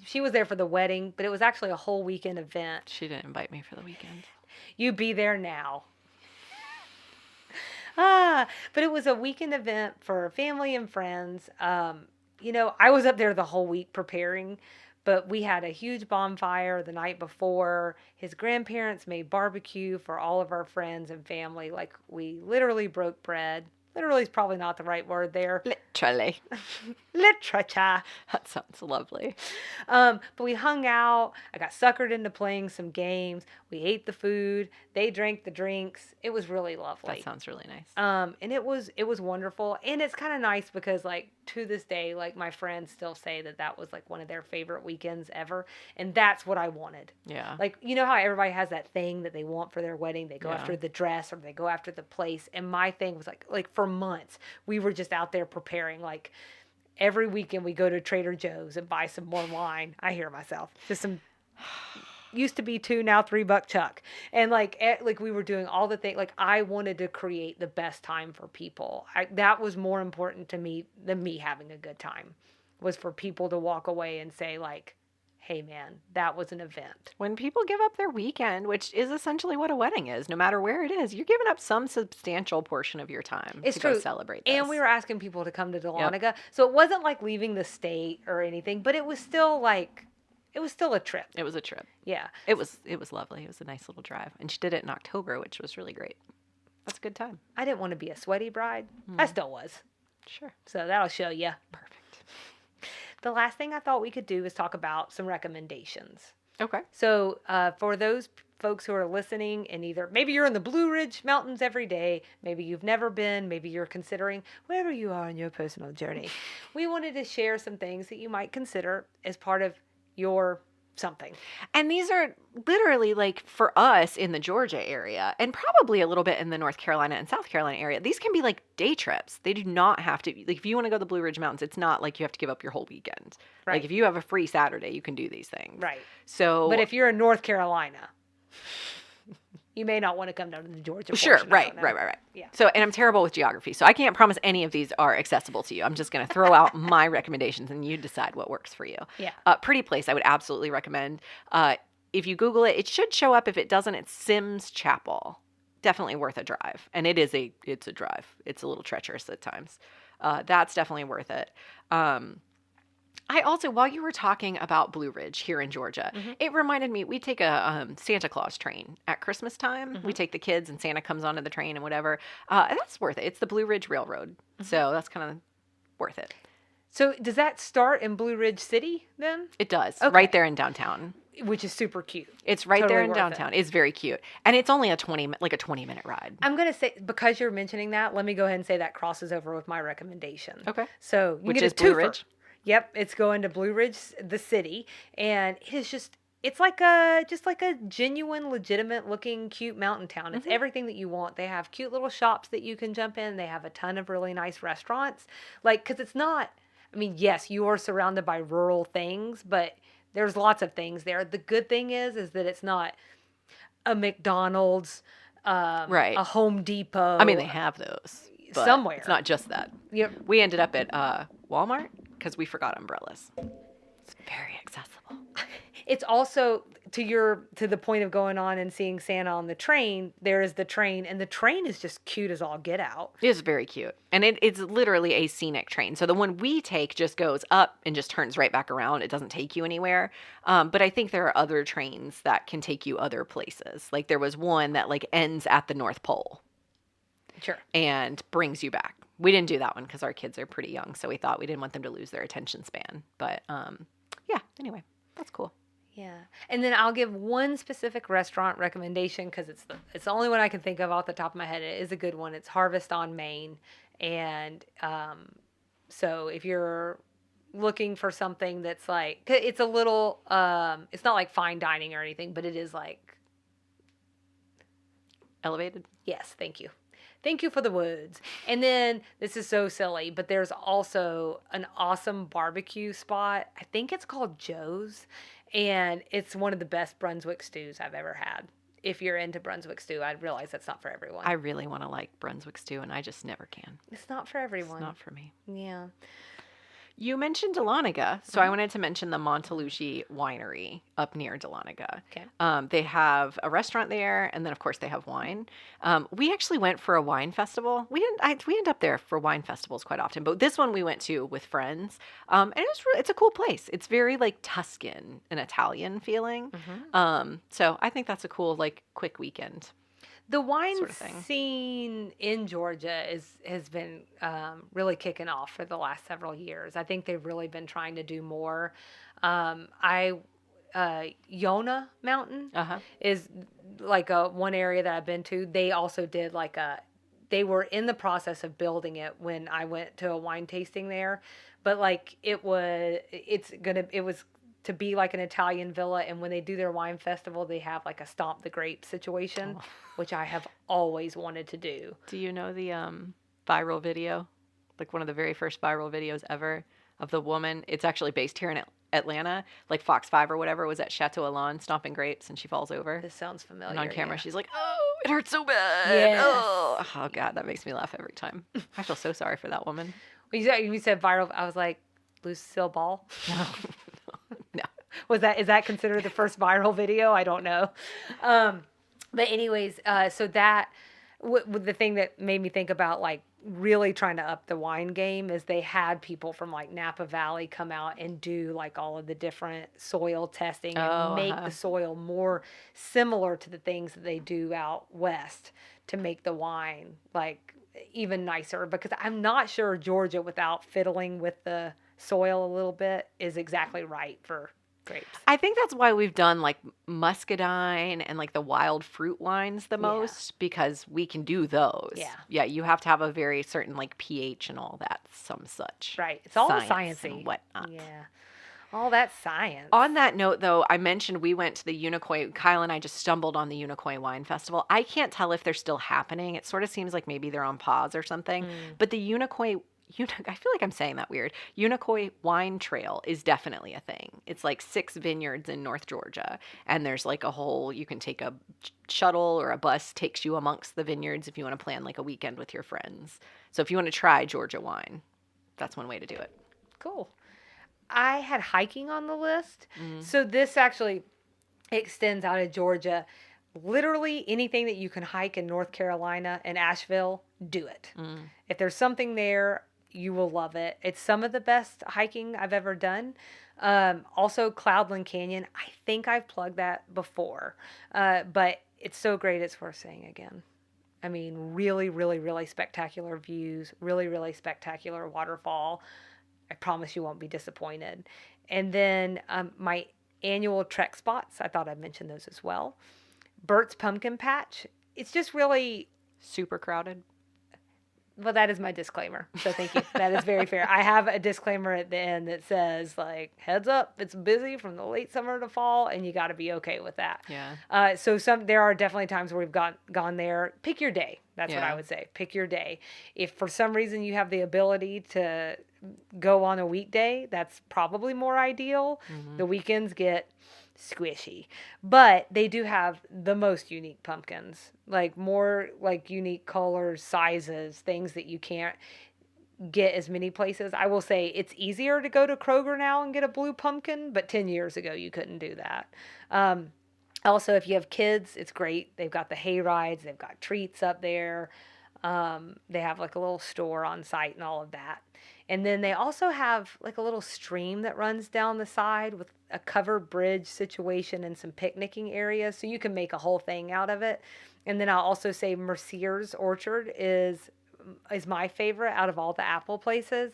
she was there for the wedding, but it was actually a whole weekend event. She didn't invite me for the weekend. You be there now. But it was a weekend event for family and friends. I was up there the whole week preparing, but we had a huge bonfire the night before. His grandparents made barbecue for all of our friends and family. Like, we literally broke bread. Literally is probably not the right word there. Literally. Literature. That sounds lovely. But we hung out. I got suckered into playing some games. We ate the food. They drank the drinks. It was really lovely. That sounds really nice. And it was wonderful. And it's kind of nice because, like, to this day, like, my friends still say that was like one of their favorite weekends ever. And that's what I wanted. Yeah. Like, you know how everybody has that thing that they want for their wedding? They go Yeah. after the dress or they go after the place. And my thing was like for months, we were just out there preparing. Like, every weekend we go to Trader Joe's and buy some more wine. I hear myself. Just some, used to be $2, now $3 Chuck. And like we were doing all the things. Like, I wanted to create the best time for people. That was more important to me than me having a good time, was for people to walk away and say, like, hey man, that was an event. When people give up their weekend, which is essentially what a wedding is, no matter where it is, you're giving up some substantial portion of your time It's to true. go celebrate this. And we were asking people to come to Dahlonega. So it wasn't like leaving the state or anything, but it was still a trip. It was a trip. Yeah. It was lovely. It was a nice little drive. And she did it in October, which was really great. That's a good time. I didn't want to be a sweaty bride. I still was. Sure. So that'll show you. Perfect. The last thing I thought we could do is talk about some recommendations. Okay. So for those folks who are listening, and either maybe you're in the Blue Ridge Mountains every day, maybe you've never been, maybe you're considering, wherever you are in your personal journey, we wanted to share some things that you might consider as part of your something. And these are literally, like, for us in the Georgia area, and probably a little bit in the North Carolina and South Carolina area, these can be like day trips. They do not have to, like, if you want to go to the Blue Ridge Mountains, it's not like you have to give up your whole weekend. Right. Like, if you have a free Saturday, you can do these things. Right. So, But if you're in North Carolina, you may not want to come down to the Georgia sure, portion. right. Yeah. So, and I'm terrible with geography, so I can't promise any of these are accessible to you. I'm just going to throw out my recommendations, and you decide what works for you. Yeah. Pretty place, I would absolutely recommend. If you Google it, it should show up. If it doesn't, it's Sims Chapel. Definitely worth a drive, and it's a drive. It's a little treacherous at times. That's definitely worth it. I also, while you were talking about Blue Ridge here in Georgia, it reminded me, we take a Santa Claus train at Christmas time. We take the kids and Santa comes onto the train and whatever. And that's worth it. It's the Blue Ridge Railroad. So that's kind of worth it. So does that start in Blue Ridge City then? It does. Okay. Right there in downtown. Which is super cute. It's right Totally there in worth downtown. it. It's very cute. And it's only a 20-minute ride. I'm going to say, because you're mentioning that, let me go ahead and say that crosses over with my recommendation. Okay. So you Which get is a Blue twofer. Ridge? Yep, it's going to Blue Ridge, the city, and it is it's like a genuine, legitimate looking, cute mountain town. It's everything that you want. They have cute little shops that you can jump in. They have a ton of really nice restaurants. Like, because it's not, I mean, yes, you are surrounded by rural things, but there's lots of things there. The good thing is that it's not a McDonald's, Right. a Home Depot. I mean, they have those. But somewhere. It's not just that. Yep. We ended up at Walmart because we forgot umbrellas. It's very accessible. It's also, to the point of going on and seeing Santa on the train, there is the train, and the train is just cute as all get out. It is very cute. And it's literally a scenic train. So the one we take just goes up and just turns right back around. It doesn't take you anywhere. But I think there are other trains that can take you other places. Like there was one that like ends at the North Pole Sure. and brings you back. We didn't do that one because our kids are pretty young. So we thought we didn't want them to lose their attention span. But yeah, anyway, that's cool. Yeah. And then I'll give one specific restaurant recommendation because it's the only one I can think of off the top of my head. It is a good one. It's Harvest on Main. And so if you're looking for something that's like, it's a little, it's not like fine dining or anything, but it is like, Elevated? yes, thank you. Thank you for the words. And then this is so silly, but there's also an awesome barbecue spot. I think it's called Joe's, and it's one of the best Brunswick stews I've ever had. If you're into Brunswick stew, I realize that's not for everyone. I really want to like Brunswick stew, and I just never can. It's not for everyone. It's not for me. Yeah. You mentioned Dahlonega, so I wanted to mention the Montellucci Winery up near Dahlonega. Okay. They have a restaurant there, and then of course they have wine. We actually went for a wine festival. We end up there for wine festivals quite often, but this one we went to with friends, and it's a cool place. It's very like Tuscan and Italian feeling. So I think that's a cool like quick weekend. The wine sort of thing. scene in Georgia has been really kicking off for the last several years. I think they've really been trying to do more. Yona Mountain is like one area that I've been to. They also did they were in the process of building it when I went to a wine tasting there, but like it was to be like an Italian villa, and when they do their wine festival, they have like a stomp the grape situation, which I have always wanted to do. Do you know the viral video? Like one of the very first viral videos ever of the woman. It's actually based here in Atlanta. Like Fox 5 or whatever was at Chateau Alon stomping grapes, and she falls over. This sounds familiar. And on camera, yeah. she's like, "Oh, it hurts so bad." Yes. Oh God, that makes me laugh every time. I feel so sorry for that woman. When you said viral, I was like, Lucille Ball? No. Is that considered the first viral video? I don't know. But anyways, so that the thing that made me think about like really trying to up the wine game is they had people from like Napa Valley come out and do like all of the different soil testing and make the soil more similar to the things that they do out west to make the wine like even nicer, because I'm not sure Georgia, without fiddling with the soil a little bit, is exactly right for grapes. I think that's why we've done like muscadine and like the wild fruit wines the most, because we can do those. Yeah, you have to have a very certain like pH and all that, some such. Right. It's all science sciencey. and whatnot. Yeah. All that science. On that note, though, I mentioned we went to the Unicoi. Kyle and I just stumbled on the Unicoi Wine Festival. I can't tell if they're still happening. It sort of seems like maybe they're on pause or something. But the I feel like I'm saying that weird. Unicoi Wine Trail is definitely a thing. It's like 6 vineyards in North Georgia. And there's like you can take a shuttle or a bus, takes you amongst the vineyards if you want to plan like a weekend with your friends. So if you want to try Georgia wine, that's one way to do it. Cool. I had hiking on the list. So this actually extends out of Georgia. Literally anything that you can hike in North Carolina and Asheville, do it. If there's something there, you will love it. It's some of the best hiking I've ever done. Also, Cloudland Canyon. I think I've plugged that before, but it's so great it's worth saying again. I mean, really, really, really spectacular views, really, really spectacular waterfall. I promise you won't be disappointed. And then my annual trek spots, I thought I'd mention those as well. Burt's Pumpkin Patch. It's just really... Super crowded. Well, that is my disclaimer. So thank you. That is very fair. I have a disclaimer at the end that says, like, heads up, it's busy from the late summer to fall, and you got to be okay with that. Yeah. So there are definitely times where we've gone there. Pick your day. That's what I would say. Pick your day. If for some reason you have the ability to go on a weekday, that's probably more ideal. The weekends get squishy, but they do have the most unique pumpkins, like more like unique colors, sizes, things that you can't get as many places. I will say it's easier to go to Kroger now and get a blue pumpkin, but 10 years ago you couldn't do that. Also, if you have kids, it's great. They've got the hay rides, they've got treats up there. They have like a little store on site and all of that. And then they also have like a little stream that runs down the side with a covered bridge situation and some picnicking areas. So you can make a whole thing out of it. And then I'll also say Mercier's Orchard is my favorite out of all the apple places.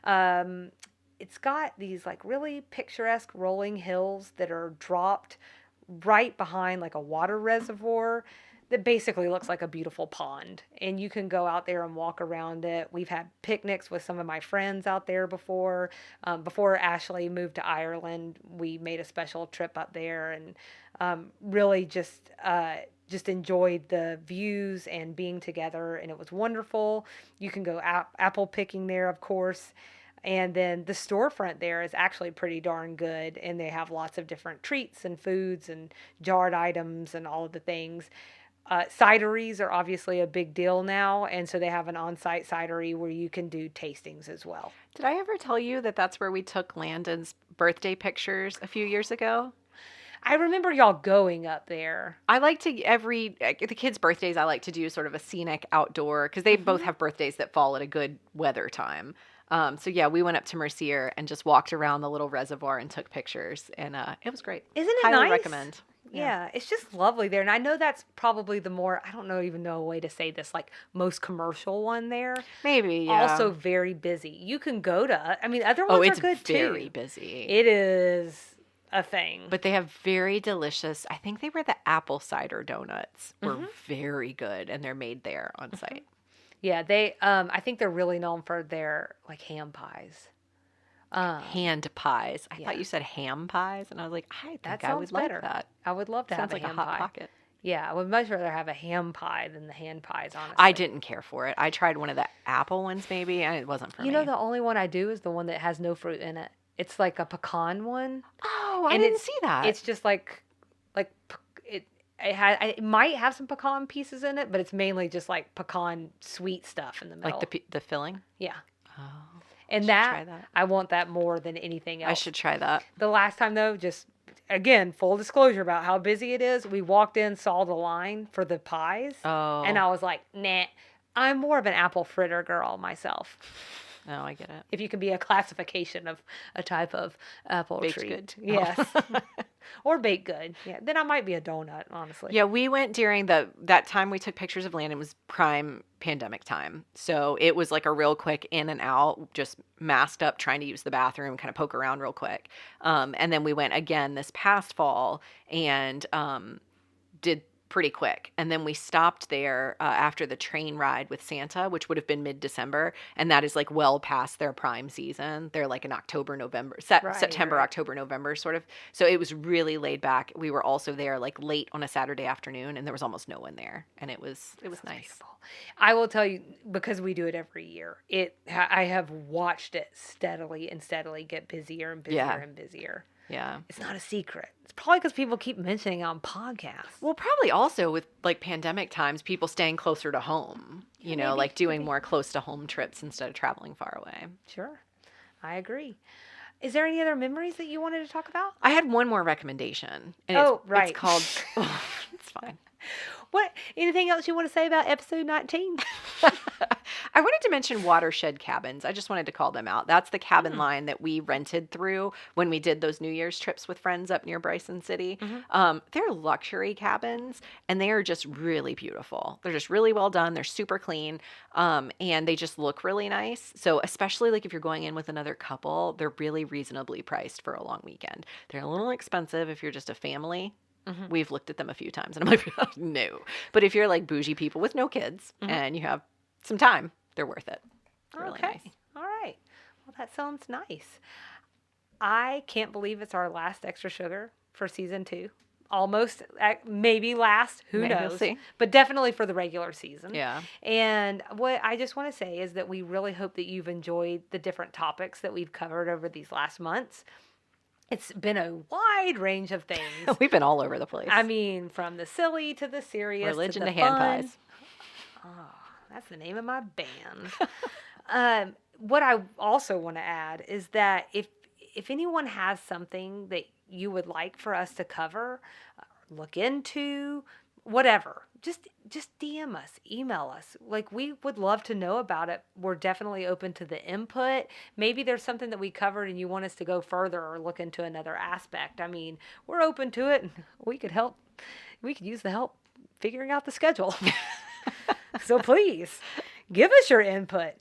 Um, it's got these like really picturesque rolling hills that are dropped right behind like a water reservoir that basically looks like a beautiful pond. And you can go out there and walk around it. We've had picnics with some of my friends out there before. Before Ashley moved to Ireland, we made a special trip up there and really just enjoyed the views and being together, and it was wonderful. You can go apple picking there, of course. And then the storefront there is actually pretty darn good, and they have lots of different treats and foods and jarred items and all of the things. Cideries are obviously a big deal now, and so they have an on-site cidery where you can do tastings as well. Did I ever tell you that that's where we took Landon's birthday pictures a few years ago? I remember y'all going up there. I like to the kids' birthdays. I like to do sort of a scenic outdoor because they both have birthdays that fall at a good weather time. So yeah, we went up to Mercier and just walked around the little reservoir and took pictures, and it was great. Isn't it Highly nice? recommend. Yeah, it's just lovely there. And I know that's probably the more, I don't know, even know a way to say this, like most commercial one there. Maybe, yeah. Also very busy. You can go to, I mean, other Oh, ones it's are good very too. busy. It is a thing. But they have very delicious, I think they were the apple cider donuts were very good, and they're made there on site. Yeah, I think they're really known for their like ham pies. Hand pies. I yeah. thought you said ham pies, and I was like, I think That I would sounds better. like that. I would love to Sounds have like a ham a hot pie. pocket. Yeah, I would much rather have a ham pie than the hand pies, honestly. I didn't care for it. I tried one of the apple ones maybe, and it wasn't for me. You know, the only one I do is the one that has no fruit in it. It's like a pecan one. Oh, I And didn't see that. It's just like it might have some pecan pieces in it, but it's mainly just like pecan sweet stuff in the middle. like the filling. Yeah. Oh, And try that. I want that more than anything else. I should try that. The last time though, just again, full disclosure about how busy it is, we walked in, saw the line for the pies, Oh, and I was like, nah, I'm more of an apple fritter girl myself. oh, I get it. If you can be a classification of a type of apple Baked treat. good. Yes. Or baked good. Yeah. Then I might be a donut, honestly. Yeah, we went during that time we took pictures of Landon was prime pandemic time. So it was like a real quick in and out, just masked up, trying to use the bathroom, kind of poke around real quick. And then we went again this past fall and did pretty quick. And then we stopped there after the train ride with Santa, which would have been mid-December. And that is like well past their prime season. They're like in October, November, September, right. October, November sort of. So it was really laid back. We were also there like late on a Saturday afternoon and there was almost no one there. And it was nice. Beautiful. I will tell you, because we do it every year, I have watched it steadily and steadily get busier and busier and busier. Yeah. It's not a secret. It's probably because people keep mentioning it on podcasts. Well, probably also with like pandemic times, people staying closer to home, you know, like doing more close to home trips instead of traveling far away. Sure. I agree. Is there any other memories that you wanted to talk about? I had one more recommendation. And right. It's called, it's fine. What? Anything else you want to say about episode 19? I wanted to mention Watershed Cabins. I just wanted to call them out. That's the cabin line that we rented through when we did those New Year's trips with friends up near Bryson City. They're luxury cabins, and they are just really beautiful. They're just really well done. They're super clean, and they just look really nice. So especially like if you're going in with another couple, they're really reasonably priced for a long weekend. They're a little expensive if you're just a family. We've looked at them a few times, and I'm like, no. But if you're like bougie people with no kids and you have some time, they're worth it. They're really nice. All right. Well, that sounds nice. I can't believe it's our last extra sugar for season 2. Almost, maybe last, who Maybe knows? we'll see. But definitely for the regular season. Yeah. And what I just want to say is that we really hope that you've enjoyed the different topics that we've covered over these last months. It's been a wide range of things. We've been all over the place. I mean, from the silly to the serious, Religion to the hand fun. pies. Oh, that's the name of my band. What I also want to add is that if anyone has something that you would like for us to cover, look into, whatever. Just DM us, email us. Like, we would love to know about it. We're definitely open to the input. Maybe there's something that we covered and you want us to go further or look into another aspect. I mean, we're open to it, and we could help. We could use the help figuring out the schedule. So please give us your input.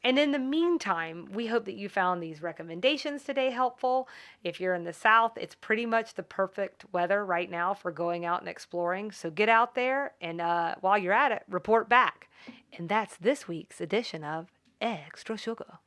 And in the meantime, we hope that you found these recommendations today helpful. If you're in the South, it's pretty much the perfect weather right now for going out and exploring. So get out there, and while you're at it, report back. And that's this week's edition of Extra Sugar.